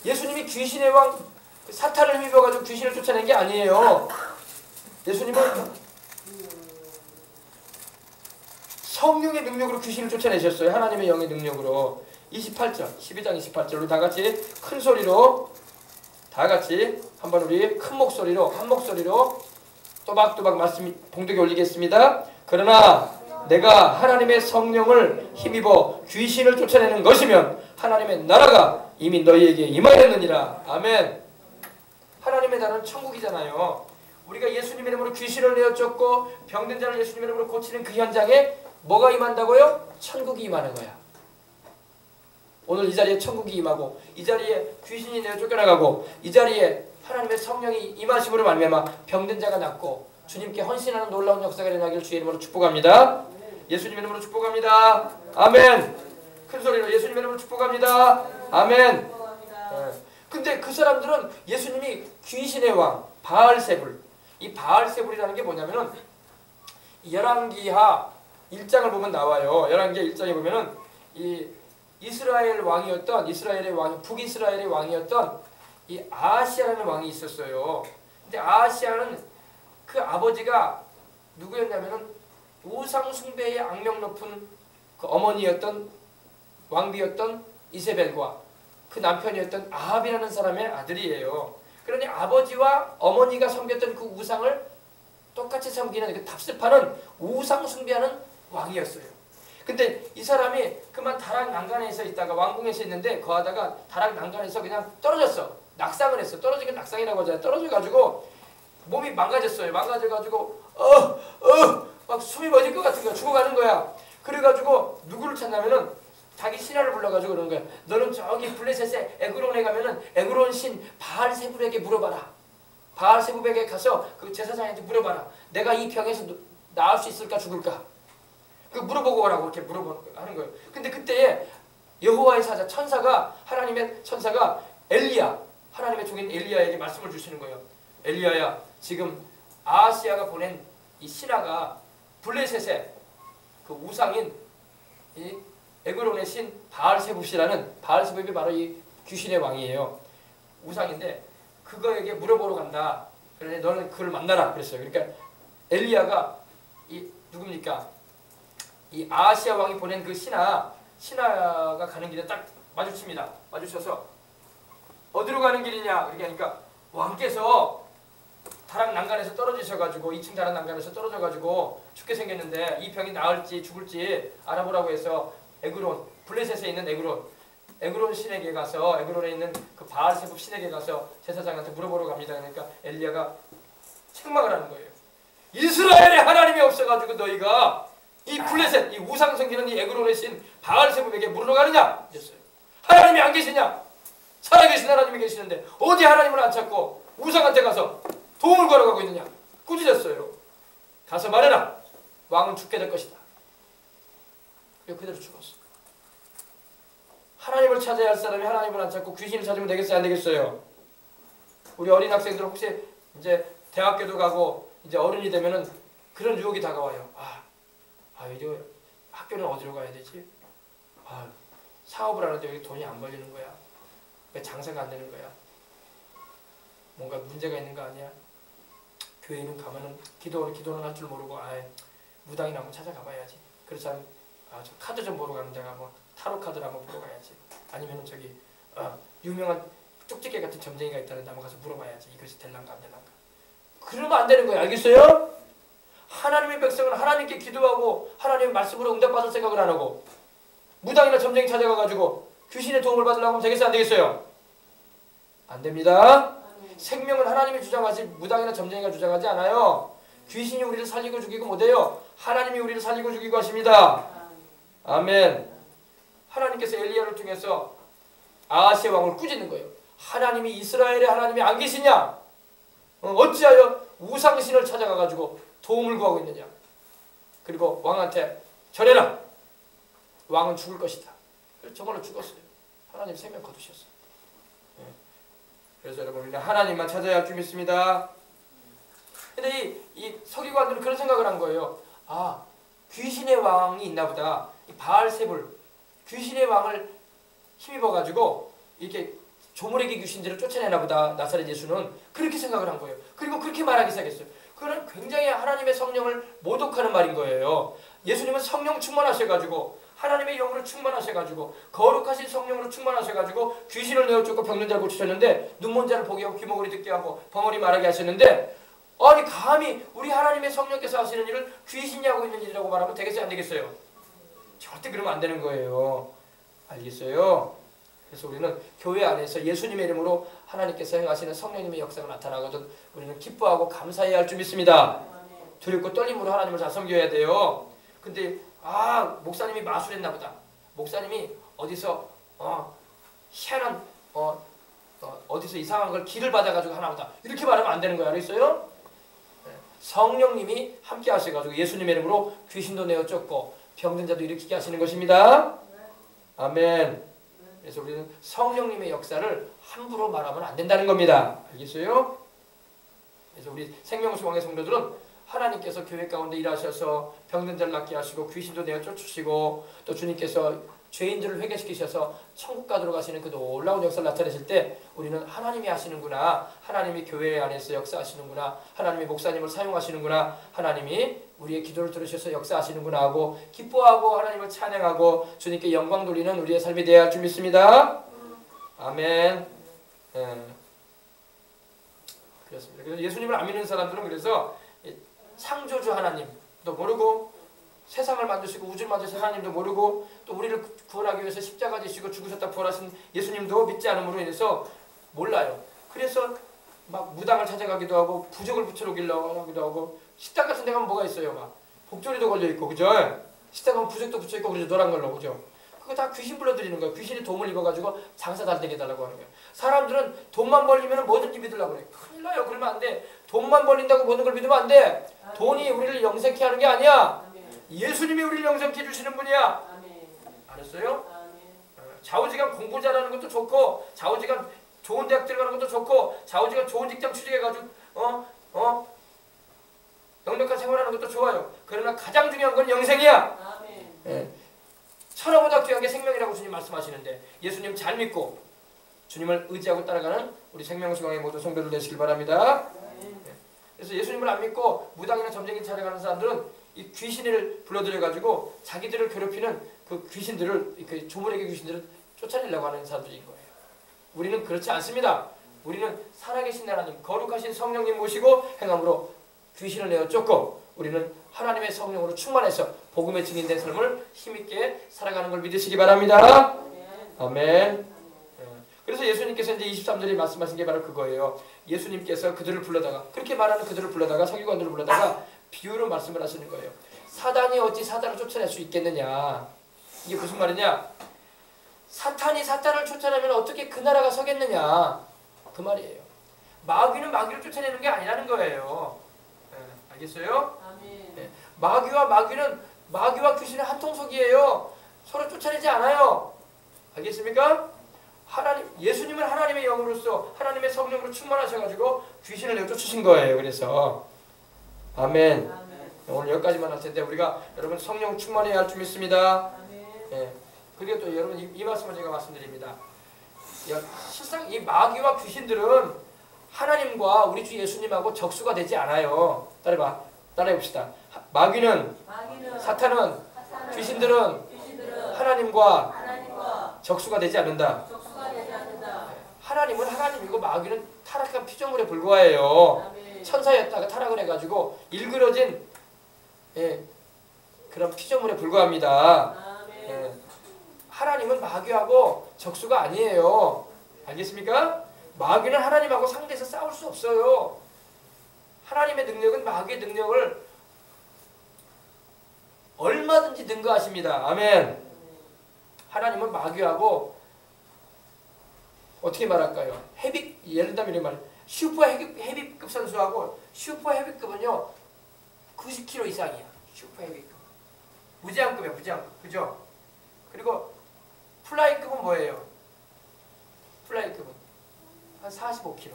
[SPEAKER 1] 예수님이 귀신의 왕 사탄을 힘입어가지고 귀신을 쫓아낸 게 아니에요. 예수님은 성령의 능력으로 귀신을 쫓아내셨어요. 하나님의 영의 능력으로. 28절, 12장 28절로 다 같이 큰 소리로, 다 같이 한번 우리 큰 목소리로, 한 목소리로 또박또박 말씀 봉독에 올리겠습니다. 그러나 내가 하나님의 성령을 힘입어 귀신을 쫓아내는 것이면 하나님의 나라가 이미 너희에게 임하였느니라. 아멘. 하나님의 나라는 천국이잖아요. 우리가 예수님 이름으로 귀신을 내어쫓고 병든 자를 예수님 이름으로 고치는 그 현장에 뭐가 임한다고요? 천국이 임하는 거야. 오늘 이 자리에 천국이 임하고, 이 자리에 귀신이 내어 쫓겨나가고, 이 자리에 하나님의 성령이 임하심으로 말미암아 병든 자가 낫고 주님께 헌신하는 놀라운 역사가 일어나기를 주의 이름으로 축복합니다. 예수님 이름으로 축복합니다. 아멘. 큰 소리로 예수님 이름으로 축복합니다. 아멘. 근데 그 사람들은 예수님이 귀신의 왕 바알세불, 이 바알세불이라는 게 뭐냐면은 열왕기하 1장을 보면 나와요. 열왕기하 1장에 보면은 이 이스라엘의 왕, 북이스라엘의 왕이었던 이 아하시아라는 왕이 있었어요. 근데 아하시아는 그 아버지가 누구였냐면은 우상 숭배의 악명 높은 그 어머니였던 왕비였던 이세벨과 그 남편이었던 아합이라는 사람의 아들이에요. 그러니 아버지와 어머니가 섬겼던 그 우상을 똑같이 섬기는, 그 답습하는 우상 숭배하는 왕이었어요. 근데 이 사람이 그만 다락 난간에서 있다가 왕궁에서 있는데 거하다가 다락 난간에서 그냥 떨어졌어. 낙상을 했어. 떨어진 게 낙상이라고 하잖아요. 떨어져가지고 몸이 망가졌어요. 망가져가지고 막 숨이 멎을 것 같은 거야. 죽어가는 거야. 그래가지고 누구를 찾냐면은 자기 신하를 불러가지고 그러는 거야. 너는 저기 블레셋에 에그론에 가면은 에그론 신 바알세불에게 물어봐라. 바알세불에게 가서 그 제사장한테 물어봐라. 내가 이 병에서 나을 수 있을까 죽을까? 그 물어보고 오라고 이렇게 하는 거예요. 근데 그때 여호와의 사자 하나님의 천사가 엘리야, 하나님의 종인 엘리야에게 말씀을 주시는 거예요. 엘리야야, 지금 아하시아가 보낸 이 신하가 블레셋에 그 우상인 이 에그론의 신 바알세불이라는, 바알세불이 바로 이 귀신의 왕이에요. 우상인데 그거에게 물어보러 간다. 그러니 너는 그를 만나라 그랬어요. 그러니까 엘리야가 이 누굽니까? 이 아하시아 왕이 보낸 그 신하가 가는 길에 딱 마주칩니다. 마주쳐서 어디로 가는 길이냐 그렇게 하니까 왕께서 다락 난간에서 떨어지셔가지고 2층 다락 난간에서 떨어져가지고 죽게 생겼는데 이 병이 나을지 죽을지 알아보라고 해서 에그론, 블레셋에 있는 에그론 신에게 가서, 에그론에 있는 그 바알세불 신에게 가서 제사장한테 물어보러 갑니다. 그러니까 엘리야가 책망을 하는 거예요. 이스라엘에 하나님이 없어가지고 너희가 이 블레셋, 이 우상 섬기는 이 에그론의 신 바알세불에게 물으러 가느냐? 이랬어요. 하나님이 안 계시냐? 살아계신 하나님이 계시는데 어디 하나님을 안 찾고 우상한테 가서 도움을 걸어가고 있느냐? 꾸짖었어요. 가서 말해라. 왕은 죽게 될 것이다. 그리고 그대로 죽었어. 하나님을 찾아야 할 사람이 하나님을 안 찾고 귀신을 찾으면 되겠어요? 안 되겠어요? 우리 어린 학생들 혹시 이제 대학교도 가고 이제 어른이 되면은 그런 유혹이 다가와요. 이제 학교는 어디로 가야 되지? 아, 사업을 하는데 여기 돈이 안 벌리는 거야. 왜 장사가 안 되는 거야? 뭔가 문제가 있는 거 아니야? 교회는 가면은 기도는 할 줄 모르고 무당이나 한번 찾아가 봐야지. 그렇지 않으면 저 카드 좀 보러 가는 데가 뭐 타로 카드를 한번 보러 가야지. 아니면은 저기 유명한 쪽지게 같은 점쟁이가 있다는데 한번 가서 물어봐야지. 이것이 될란가 안 될란가. 그러면 안 되는 거예요. 알겠어요? 하나님의 백성은 하나님께 기도하고 하나님의 말씀으로 응답받을 생각을 안 하고 무당이나 점쟁이 찾아가가지고 귀신의 도움을 받으려고 하면 되겠어요? 안 되겠어요? 안 됩니다. 생명은 하나님이 주장하지 무당이나 점쟁이가 주장하지 않아요. 귀신이 우리를 살리고 죽이고 못해요. 하나님이 우리를 살리고 죽이고 하십니다. 아멘. 하나님께서 엘리야를 통해서 아하스의 왕을 꾸짖는 거예요. 하나님이 이스라엘의 하나님이 안 계시냐? 어찌하여 우상신을 찾아가가지고 도움을 구하고 있느냐? 그리고 왕한테 절해라. 왕은 죽을 것이다. 그래서 정말로 죽었어요. 하나님 생명 거두셨어요. 그래서 여러분 우리는 하나님만 찾아야 할 줄 믿습니다. 근데 이 서기관들은 그런 생각을 한 거예요. 아, 귀신의 왕이 있나 보다. 이 바알세불 귀신의 왕을 힘입어가지고 이렇게 조물애기 귀신들을 쫓아내나 보다. 나사렛 예수는 그렇게 생각을 한 거예요. 그리고 그렇게 말하기 시작했어요. 그거는 굉장히 하나님의 성령을 모독하는 말인 거예요. 예수님은 성령 충만하셔가지고 하나님의 영으로 충만하셔가지고 거룩하신 성령으로 충만하셔가지고 귀신을 내어쫓고 병든 자를 고치셨는데 눈먼 자를 보게 하고 귀머거리 듣게 하고 벙어리 말하게 하셨는데 아니 감히 우리 하나님의 성령께서 하시는 일을 귀신이 하고 있는 일이라고 말하면 되겠어요? 안 되겠어요? 절대 그러면 안 되는 거예요. 알겠어요? 그래서 우리는 교회 안에서 예수님의 이름으로 하나님께서 행하시는 성령님의 역사가 나타나거든 우리는 기뻐하고 감사해야 할 줄 믿습니다. 두렵고 떨림으로 하나님을 잘 섬겨야 돼요. 근데 목사님이 마술했나 보다. 목사님이 어디서 희한한 어디서 이상한 걸 기를 받아가지고 하나 보다. 이렇게 말하면 안 되는 거예요. 알겠어요? 성령님이 함께 하셔가지고 예수님의 이름으로 귀신도 내어쫓고 병든 자도 일으키게 하시는 것입니다. 아멘. 그래서 우리는 성령님의 역사를 함부로 말하면 안 된다는 겁니다. 알겠어요? 그래서 우리 생명수강의 성도들은 하나님께서 교회 가운데 일하셔서 병든 자를 낫게 하시고 귀신도 내어쫓으시고 또 주님께서 죄인들을 회개시키셔서 천국 가도록 하시는 그 놀라운 역사를 나타내실 때 우리는 하나님이 하시는구나. 하나님이 교회 안에서 역사하시는구나. 하나님이 목사님을 사용하시는구나. 하나님이 우리의 기도를 들으셔서 역사하시는구나 하고 기뻐하고 하나님을 찬양하고 주님께 영광 돌리는 우리의 삶이 되어야 할 줄 믿습니다. 아멘. 그렇습니다. 그래서 예수님을 안 믿는 사람들은 그래서 창조주 하나님도 모르고 세상을 만드시고 우주를 만드신 하나님도 모르고 또 우리를 구원하기 위해서 십자가 지시고 죽으셨다 부활하신 예수님도 믿지 않음으로 인해서 몰라요. 그래서 막 무당을 찾아가기도 하고 부적을 붙여 오기도 하고 식당 같은 데 가면 뭐가 있어요. 막 복조리도 걸려있고 그죠? 식당 가면 부적도 붙여있고 그죠? 노란 걸로 그죠? 그거 다 귀신 불러들이는 거예요. 귀신이 도움을 입어가지고 장사 잘 되게 해달라고 하는 거예요. 사람들은 돈만 벌리면 뭐든지 믿으려고 그래. 큰일 나요. 그러면 안 돼. 돈만 벌린다고 모든 걸 믿으면 안 돼. 돈이 우리를 영생케 하는 게 아니야. 예수님이 우리를 영생케 해주시는 분이야. 알았어요? 좌우지간 공부 잘하는 것도 좋고 좌우지간 좋은 대학 들어가는 것도 좋고 좌우지간 좋은 직장 취직해가지고 넉넉한 생활하는 것도 좋아요. 그러나 가장 중요한 건 영생이야. 천하보다 귀한 게 생명이라고 주님 말씀하시는데 예수님 잘 믿고 주님을 의지하고 따라가는 우리 생명수강의 모든 성도들 되시길 바랍니다. 그래서 예수님을 안 믿고 무당이나 점쟁이 찾아가는 사람들은 이 귀신을 불러들여가지고 자기들을 괴롭히는 그 귀신들을 그 조물애기 귀신들을 쫓아내려고 하는 사람들인 거예요. 우리는 그렇지 않습니다. 우리는 살아계신 하나님 거룩하신 성령님 모시고 행함으로 귀신을 내어쫓고 우리는 하나님의 성령으로 충만해서 복음의 증인된 삶을 힘있게 살아가는 걸 믿으시기 바랍니다. 아멘. 그래서 예수님께서 이제 23절에 말씀하신 게 바로 그거예요. 예수님께서 그들을 불러다가 그렇게 말하는 그들을 불러다가 서기관들을 불러다가 비유로 말씀을 하시는 거예요. 사단이 어찌 사단을 쫓아낼 수 있겠느냐. 이게 무슨 말이냐. 사탄이 사탄을 쫓아내면 어떻게 그 나라가 서겠느냐. 그 말이에요. 마귀는 마귀를 쫓아내는 게 아니라는 거예요. 알겠어요? 네. 마귀와 귀신은 한 통속이에요. 서로 쫓아내지 않아요. 알겠습니까? 예수님은 하나님의 영으로서 하나님의 성령으로 충만하셔가지고 귀신을 내쫓으신 거예요. 그래서 아멘. 오늘 여기까지만 할 텐데 우리가 여러분 성령 충만해야 할 줄 믿습니다. 예. 그리고 또 여러분 이 말씀을 제가 말씀드립니다. 실상 이 마귀와 귀신들은 하나님과 우리 주 예수님하고 적수가 되지 않아요. 따라해봅시다. 마귀는, 사탄은, 귀신들은 하나님과 적수가 되지 않는다. 하나님은 하나님이고 마귀는 타락한 피조물에 불과해요. 천사였다가 타락을 해가지고 일그러진 그런 피조물에 불과합니다. 하나님은 마귀하고 적수가 아니에요. 알겠습니까? 마귀는 하나님하고 상대해서 싸울 수 없어요. 하나님의 능력은 마귀의 능력을 얼마든지 능가하십니다. 아멘. 하나님은 마귀하고 어떻게 말할까요? 예를 들면 이런 말, 슈퍼 헤비급 선수하고 슈퍼 헤비급은요 90kg 이상이야. 슈퍼 헤비급. 무제한급이야, 무제한급. 그죠? 그리고 플라이급은 뭐예요? 플라이급은 한 45kg.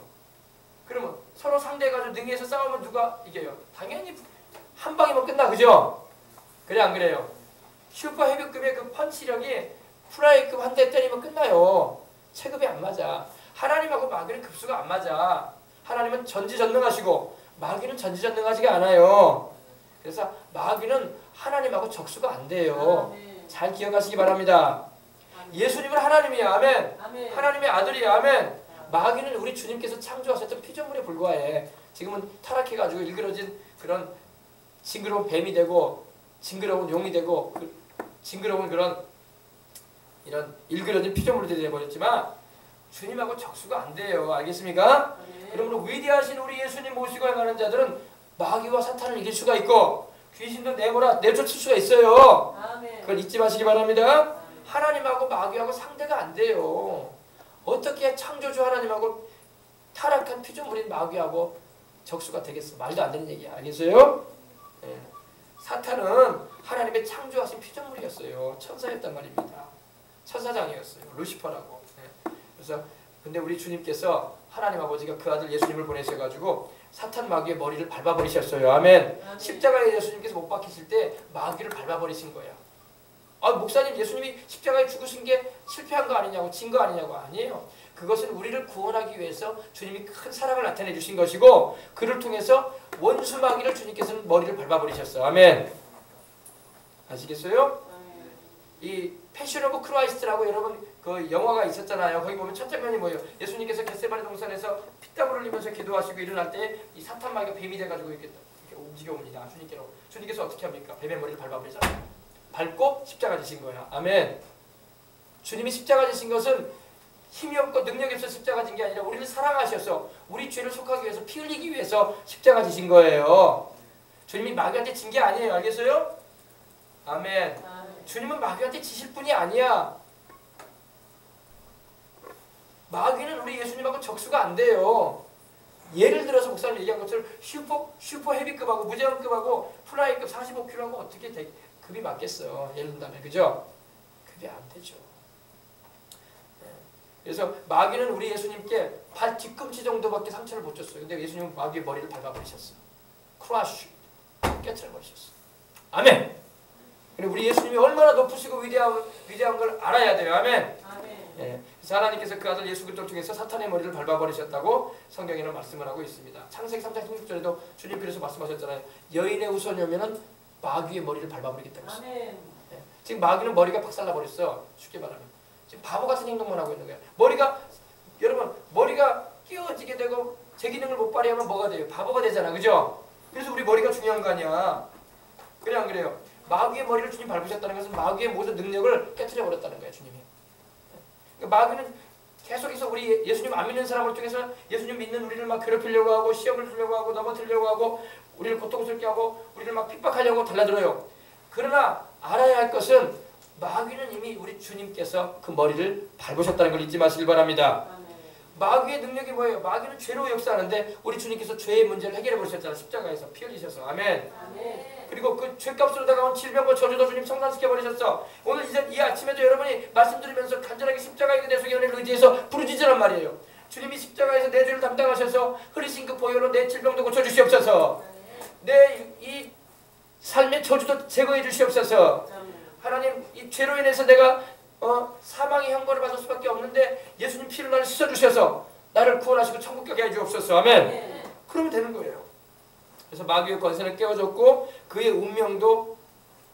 [SPEAKER 1] 그러면 서로 상대해가지고 능에서 싸우면 누가 이겨요? 당연히 한 방이면 끝나, 그죠? 그래 안 그래요? 슈퍼 헤비급의 그 펀치력이 플라이급 한 대 때리면 끝나요. 체급이 안 맞아. 하나님하고 마귀는 급수가 안 맞아. 하나님은 전지전능하시고 마귀는 전지전능하지가 않아요. 그래서 마귀는 하나님하고 적수가 안 돼요. 잘 기억하시기 바랍니다. 예수님은 하나님이야. 아멘. 하나님의 아들이야. 아멘. 마귀는 우리 주님께서 창조하셨던 피조물에 불과해. 지금은 타락해가지고 일그러진 그런 징그러운 뱀이 되고 징그러운 용이 되고 징그러운 그런 이런 일그러진 피조물이 되어버렸지만 주님하고 적수가 안 돼요. 알겠습니까? 그러므로 위대하신 우리 예수님 모시고 행하는 자들은 마귀와 사탄을 이길 수가 있고 귀신도 내쫓을 수가 있어요. 그걸 잊지 마시기 바랍니다. 하나님하고 마귀하고 상대가 안 돼요. 어떻게 창조주 하나님하고 타락한 피조물인 마귀하고 적수가 되겠어? 말도 안 되는 얘기야. 알겠어요? 네. 사탄은 하나님의 창조하신 피조물이었어요. 천사였단 말입니다. 천사장이었어요. 루시퍼라고. 네. 그래서 근데 우리 주님께서 하나님 아버지가 그 아들 예수님을 보내셔가지고 사탄 마귀의 머리를 밟아버리셨어요. 아멘. 십자가에 예수님께서 못 박히실 때 마귀를 밟아버리신 거예요. 아, 목사님 예수님이 십자가에 죽으신 게 실패한 거 아니냐고, 진 거 아니냐고. 아니에요. 그것은 우리를 구원하기 위해서 주님이 큰 사랑을 나타내 주신 것이고 그를 통해서 원수 마귀를 주님께서는 머리를 밟아버리셨어요. 아멘. 아시겠어요? 이 패션 오브 크라이스트라고 여러분 그 영화가 있었잖아요. 거기 보면 첫 장면이 뭐예요? 예수님께서 겟세마네 동산에서 피땀을 흘리면서 기도하시고 일어날 때 이 사탄 마귀가 뱀이 돼가지고 이렇게 움직여옵니다. 주님께로. 주님께서 어떻게 합니까? 뱀의 머리를 밟아버리잖아요. 밟고 십자가 지신 거야. 아멘. 주님이 십자가 지신 것은 힘이 없고 능력이 없어 십자가 진 게 아니라 우리를 사랑하셔서 우리 죄를 속하기 위해서 피 흘리기 위해서 십자가 지신 거예요. 주님이 마귀한테 진 게 아니에요. 알겠어요? 아멘. 주님은 마귀한테 지실 분이 아니야. 마귀는 우리 예수님하고 적수가 안 돼요. 예를 들어서 목사님 얘기한 것처럼 슈퍼 헤비급하고 무제한급하고 플라이급 45kg하고 어떻게 급이 맞겠어요. 예를 든다면. 그죠? 급이 안 되죠. 그래서 마귀는 우리 예수님께 발 뒤꿈치 정도밖에 상처를 못 줬어요. 근데 예수님은 마귀의 머리를 밟아버리셨어요. 크러쉬, 깨트려버리셨어요. 아멘. 그리고 우리 예수님이 얼마나 높으시고 위대한 걸 알아야 돼요. 아멘. 예. 그래서 하나님께서 그 아들 예수 그리스도를 통해서 사탄의 머리를 밟아버리셨다고 성경에는 말씀을 하고 있습니다. 창세기 3장 16절에도 주님께서 말씀하셨잖아요. 여인의 후손이 오면은 마귀의 머리를 밟아버리겠다고 했어요. 예. 지금 마귀는 머리가 박살나버렸어. 쉽게 말하면. 지금 바보 같은 행동만 하고 있는 거예요. 여러분 머리가 끼어지게 되고 제 기능을 못 발휘하면 뭐가 돼요? 바보가 되잖아. 그죠? 그래서 우리 머리가 중요한 거 아니야. 그래 안 그래요? 마귀의 머리를 주님 밟으셨다는 것은 마귀의 모든 능력을 깨트려 버렸다는 거예요. 주님이. 그러니까 마귀는 계속해서 우리 예수님 안 믿는 사람을 통해서 예수님 믿는 우리를 막 괴롭히려고 하고 시험을 주려고 하고 넘어뜨리려고 하고 우리를 고통스럽게 하고 우리를 막 핍박하려고 달라들어요. 그러나 알아야 할 것은 마귀는 이미 우리 주님께서 그 머리를 밟으셨다는 걸 잊지 마시길 바랍니다. 마귀의 능력이 뭐예요? 마귀는 죄로 역사하는데 우리 주님께서 죄의 문제를 해결해 버리셨잖아요. 십자가에서 피 흘리셔서. 아멘. 그리고 그 죄값으로 다가온 질병과 저주도 주님 청산시켜 버리셨어. 오늘 이제 이 아침에도 여러분이 말씀 들으면서 간절하게 십자가의 내 속에 은혜를 의지해서 부르짖으란 말이에요. 주님이 십자가에서 내 죄를 담당하셔서 흘리신 그 보혈로 내 질병도 고쳐주시옵소서. 내 이 삶의 저주도 제거해 주시옵소서. 하나님, 이 죄로 인해서 내가 사망의 형벌을 받을 수밖에 없는데 예수님 피로 나를 씻어주셔서 나를 구원하시고 천국 가게 해주옵소서. 아멘. 그러면 되는 거예요. 그래서 마귀의 권세는 깨어졌고 그의 운명도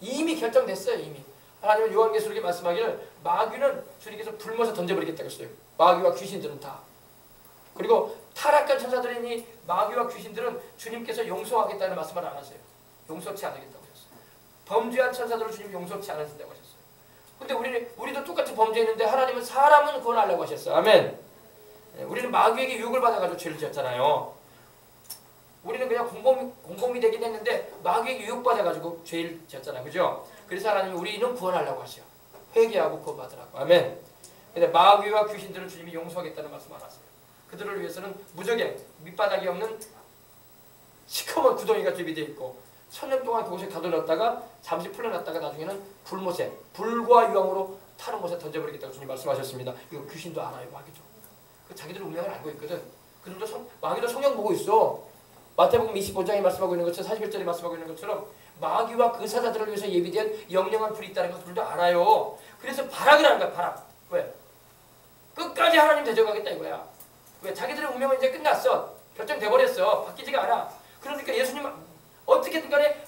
[SPEAKER 1] 이미 결정됐어요. 이미. 하나님은 요한계시록에 말씀하기를 마귀는 주님께서 불못에 던져버리겠다고 했어요. 마귀와 귀신들은 다. 그리고 타락한 천사들이니 마귀와 귀신들은 주님께서 용서하겠다는 말씀을 안 하세요. 용서치 않으겠다고 하셨어요. 범죄한 천사들을 주님 용서치 않으신다고 하셨어요. 근데 우리도 똑같이 범죄했는데 하나님은 사람은 구원하려고 하셨어요. 아멘. 우리는 마귀에게 유혹을 받아가지고 죄를 지었잖아요. 우리는 그냥 공범이 되긴 했는데 마귀에게 유혹받아가지고 죄를 지었잖아요. 그죠? 그래서 하나님이 우리는 구원하려고 하셔. 회개하고 구원받으라고. 아멘. 근데 마귀와 귀신들은 주님이 용서하겠다는 말씀 안 하세요. 그들을 위해서는 무적의 밑바닥이 없는 시커먼 구덩이가 준비되어 있고 1000년 동안 그곳에 가둬놨다가 잠시 풀려났다가 나중에는 불못에 불과 유황으로 타는 못에 던져버리겠다고 주님 말씀하셨습니다. 이거 귀신도 알아요. 마귀도. 자기들 운명을 알고 있거든. 그들도 마귀도 성경 보고 있어. 마태복음 25장에 말씀하고 있는 것처럼 41절에 말씀하고 있는 것처럼 마귀와 그 사자들을 위해서 예비된 영영한 불이 있다는 것을 그들도 알아요. 그래서 발악을 하는 거야. 발악. 왜? 끝까지 하나님 대적하겠다 이거야. 왜? 자기들의 운명은 이제 끝났어. 결정돼버렸어. 바뀌지가 않아. 그러니까 예수님 어떻게든 간에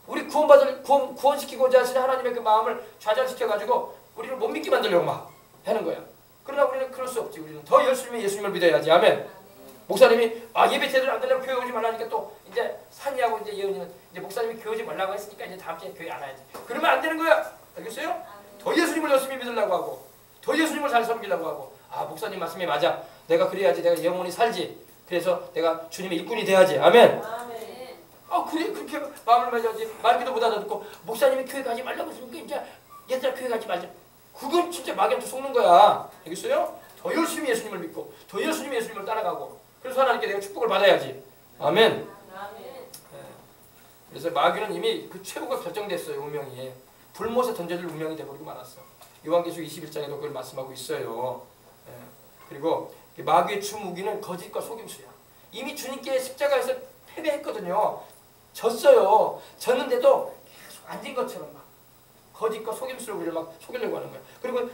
[SPEAKER 1] 우리 구원시키고자 하시는 하나님의 그 마음을 좌절시켜가지고 우리를 못 믿게 만들려고 막 하는 거야. 그러나 우리는 그럴 수 없지. 우리는 더 열심히 예수님을 믿어야지. 아멘. 목사님이 예배 제대로 안 되려면 교회 오지 말라니까 또 이제 산이하고 이제 예은이는 이제 목사님이 교회 오지 말라고 했으니까 이제 다음 주에 교회 안 와야지. 그러면 안 되는 거야. 알겠어요? 더 예수님을 열심히 믿으려고 하고 더 예수님을 잘 섬기려고 하고 목사님 말씀이 맞아. 내가 그래야지 내가 영원히 살지. 그래서 내가 주님의 일꾼이 돼야지. 아멘. 그래 그렇게 마음을 맞아야지. 말기도 못 알아듣고 목사님이 교회 가지 말라고 했으니까 이제 얘들아 교회 가지 말자. 그건 진짜 마귀한테 속는 거야. 알겠어요? 더 열심히 예수님을 믿고 더 열심히 예수님을 따라가고 그래서 하나님께 내가 축복을 받아야지. 아멘. 그래서 마귀는 이미 그 최후가 결정됐어요. 운명이. 불못에 던져질 운명이 되어버리고 말았어. 요한계시록 21장에도 그걸 말씀하고 있어요. 그리고 마귀의 주 무기는 거짓과 속임수야. 이미 주님께 십자가에서 패배했거든요. 졌어요. 졌는데도 계속 앉은 것처럼 막 거짓과 속임수로 우리를 막 속이려고 하는 거야. 그리고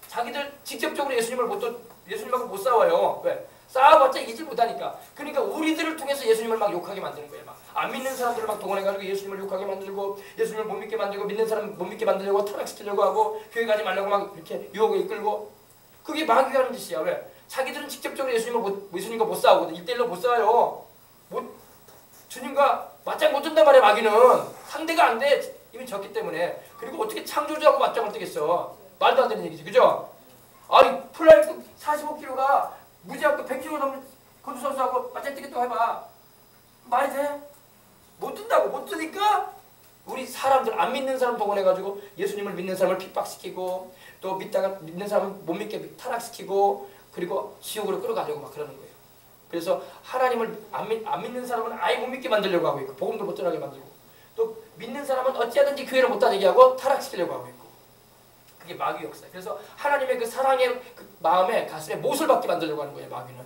[SPEAKER 1] 자기들 직접적으로 예수님하고 못 싸워요. 왜? 싸워봤자 이기질 못하니까. 그러니까 우리들을 통해서 예수님을 막 욕하게 만드는 거예요. 막 안 믿는 사람들을 막 동원해가지고 예수님을 욕하게 만들고 예수님을 못 믿게 만들고 믿는 사람 못 믿게 만들려고 타락시키려고 하고 교회 가지 말라고 막 이렇게 유혹에 이끌고 그게 마귀가 하는 짓이야. 왜? 자기들은 직접적으로 예수님과 못 싸우거든. 1대1로 못 싸워요. 주님과 맞짱 못 뜬단 말이야. 마귀는 상대가 안 돼. 이미 졌기 때문에. 그리고 어떻게 창조주하고 맞짱을 뜨겠어. 말도 안 되는 얘기지. 그죠? 플라이트 45kg가 무지하고 100kg 넘는 건주 선수하고 맞짱 뜨겠다고 해봐. 말이 돼? 못 뜬다고. 못 뜨니까 우리 사람들 안 믿는 사람 동원해가지고 예수님을 믿는 사람을 핍박시키고 또 믿는 사람을 못 믿게 타락시키고 그리고 지옥으로 끌어가려고 막 그러는 거예요. 그래서 하나님을 안 믿는 사람은 아예 못 믿게 만들려고 하고 있고 복음도 못 전하게 만들고 또 믿는 사람은 어찌하든지 교회를 못 다니게 하고 타락시키려고 하고 있고 그게 마귀 역사예요. 그래서 하나님의 그 사랑의 그 마음에 가슴에 못을 받게 만들려고 하는 거예요. 마귀는.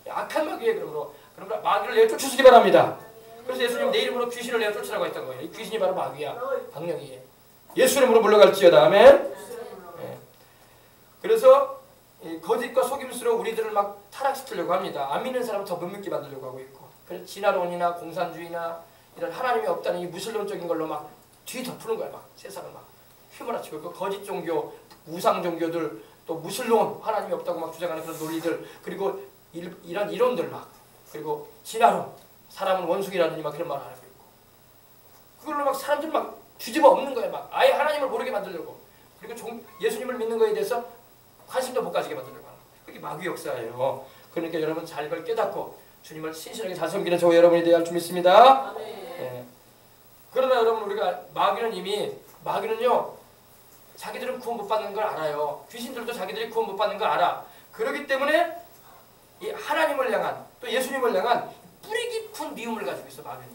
[SPEAKER 1] 악한 마귀예요. 그러므로 마귀를 내쫓으시기 바랍니다. 그래서 예수님 내 이름으로 귀신을 내쫓으라고 했던 거예요. 이 귀신이 바로 마귀야. 강령이에요. 예수 이름으로 물러갈지어다. 아멘. 그래서 거짓과 속임수로 우리들을 막 타락시키려고 합니다. 안 믿는 사람은 더 못 믿게 만들려고 하고 있고 그래서 진화론이나 공산주의나 이런 하나님이 없다는 이 무신론적인 걸로 막 뒤 덮는 거야. 막 세상을 막 휘몰아치고 그 거짓 종교, 우상 종교들 또 무신론, 하나님이 없다고 막 주장하는 그런 논리들 그리고 이런 이론들 막 그리고 진화론, 사람은 원숭이라느니 막 그런 말을 하고 있고 그걸로 막 사람들 막 뒤집어 엎는 거야. 막 아예 하나님을 모르게 만들려고 그리고 예수님을 믿는 거에 대해서 관심도 못 가지게 만들려고 하는 거예요. 그게 마귀 역사예요. 그러니까 여러분 잘 그걸 깨닫고 주님을 신실하게 잘 섬기는 저와 여러분이 되어야 할 줄 믿습니다. 네. 그러나 여러분 우리가 마귀는요 자기들은 구원 못 받는 걸 알아요. 귀신들도 자기들이 구원 못 받는 걸 알아. 그렇기 때문에 이 하나님을 향한 또 예수님을 향한 뿌리 깊은 미움을 가지고 있어. 마귀는요.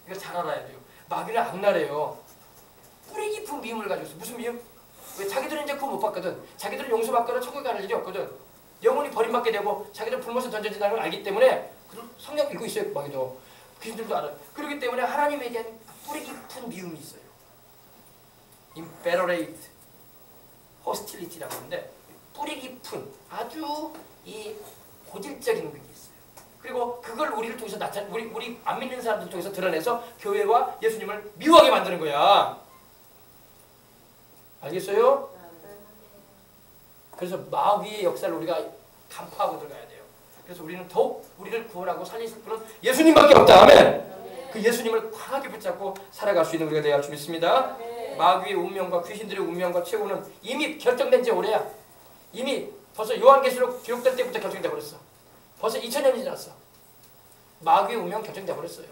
[SPEAKER 1] 이거 잘 알아야 돼요. 마귀는 악랄해요. 뿌리 깊은 미움을 가지고 있어. 무슨 미움? 왜? 자기들은 이제 구원 못 받거든. 자기들은 용서받거나 천국에 가는 일이 없거든. 영혼이 버림받게 되고 자기들은 불못에 던져진다는 걸 알기 때문에 성경 읽고 있어요. 마귀도. 귀신들도 알아요. 그렇기 때문에 하나님에 대한 뿌리 깊은 미움이 있어요. inveterate hostility라고 하는데 뿌리 깊은 아주 이 고질적인 게 있어요. 그리고 그걸 우리를 통해서 우리 안 믿는 사람들 통해서 드러내서 교회와 예수님을 미워하게 만드는 거야. 알겠어요? 그래서 마귀의 역사를 우리가 간파하고 들어가야 돼요. 그래서 우리는 더욱 우리를 구원하고 살리실 분은 예수님밖에 없다. 아멘. 그 예수님을 강하게 붙잡고 살아갈 수 있는 우리가 되어야 할 줄 믿습니다. 마귀의 운명과 귀신들의 운명과 최후는 이미 결정된 지 오래야. 이미 벌써 요한계시록 기록될 때부터 결정돼 버렸어. 벌써 2000년이 지났어. 마귀의 운명 결정돼 버렸어요.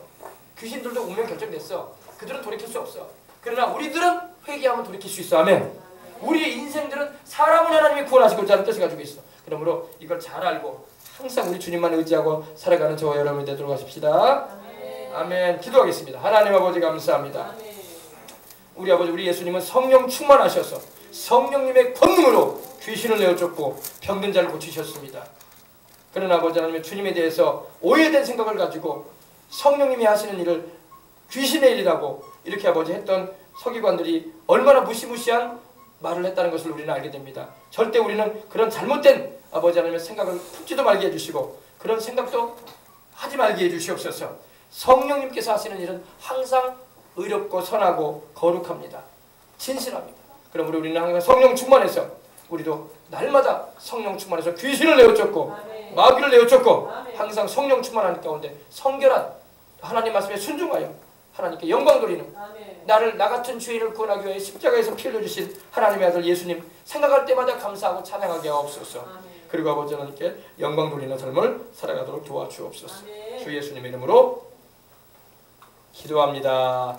[SPEAKER 1] 귀신들도 운명 결정됐어. 그들은 돌이킬 수 없어. 그러나 우리들은 회개하면 돌이킬 수 있어. 아멘. 우리의 인생들은 사람은 하나님이 구원하시고자 하는 뜻을 가지고 있어. 그러므로 이걸 잘 알고 항상 우리 주님만 의지하고 살아가는 저와 여러분이 되도록 하십시다. 아멘. 기도하겠습니다. 하나님 아버지 감사합니다. 우리 아버지 우리 예수님은 성령 충만하셔서 성령님의 권능으로 귀신을 내어쫓고 병든 자를 고치셨습니다. 그러나 아버지 하나님 주님에 대해서 오해된 생각을 가지고 성령님이 하시는 일을 귀신의 일이라고 이렇게 아버지 했던 서기관들이 얼마나 무시무시한 말을 했다는 것을 우리는 알게 됩니다. 절대 우리는 그런 잘못된 아버지 하나님의 생각을 품지도 말게 해주시고 그런 생각도 하지 말게 해주시옵소서. 성령님께서 하시는 일은 항상 의롭고 선하고 거룩합니다. 진실합니다. 그러므로 우리는 항상 성령 충만해서 우리도 날마다 성령 충만해서 귀신을 내어쫓고 마귀를 내어쫓고 항상 성령 충만한 가운데 성결한 하나님 말씀에 순종하여 하나님께 영광 돌리는 나를 나 같은 죄인을 구원하기 위해 십자가에서 피 흘려주신 하나님의 아들 예수님 생각할 때마다 감사하고 찬양하게 하옵소서. 그리고 아버지 하나님께 영광 돌리는 삶을 살아가도록 도와주옵소서. 주 예수님의 이름으로 기도합니다.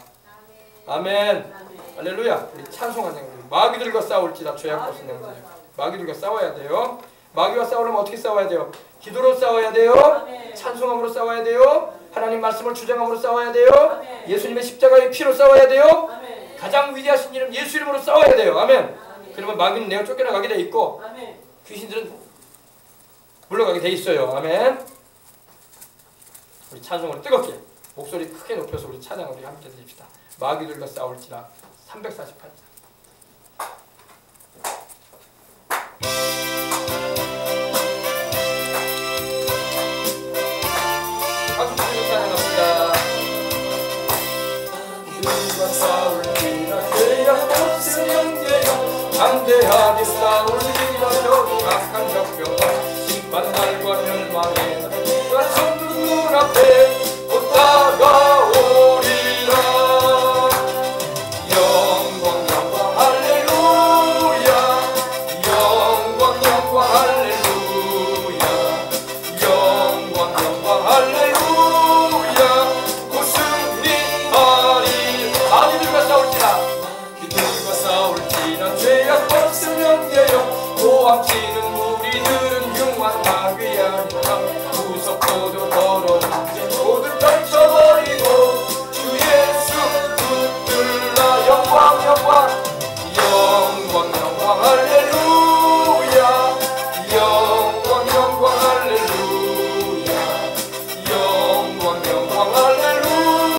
[SPEAKER 1] 아멘. 할렐루야. 우리 찬송하는 우리 마귀들과 싸울지라 죄악 벗은 영생. 마귀들과 싸워야 돼요. 마귀와 싸우려면 어떻게 싸워야 돼요? 기도로 싸워야 돼요. 찬송함으로 싸워야 돼요. 하나님 말씀을 주장함으로 싸워야 돼요. 예수님의 십자가의 피로 싸워야 돼요. 가장 위대하신 이름 예수 이름으로 싸워야 돼요. 아멘. 그러면 마귀는 내어 쫓겨나가게 돼 있고 귀신들은 물러가게 돼 있어요. 아멘. 우리 찬송으로 뜨겁게 목소리 크게 높여서 우리 찬양을 우리 함께 드립시다. 마귀들과 싸울지라 348장. 박수 치면서 찬양합니다. 마귀들과 싸울지라 죄악 없음 영계여 담대하게 싸울지라 저 악한 적병과 심판 날과 멸망에 나 천국 눈앞에 곧 다가오리라. 영광 영광 할렐루야. 영광 영광 할렐루야. 영광 영광 할렐루야. 곧 승리하리. 마귀들과 싸울지라 마귀들과 싸울지라 죄악 벗음 영계여 고함치는 우리들은 흉한 마귀 아니라 무섭고도 더러운 모든 펼쳐버리고 주 예수 붙들라. 영광 영광 영광 영광 할렐루야.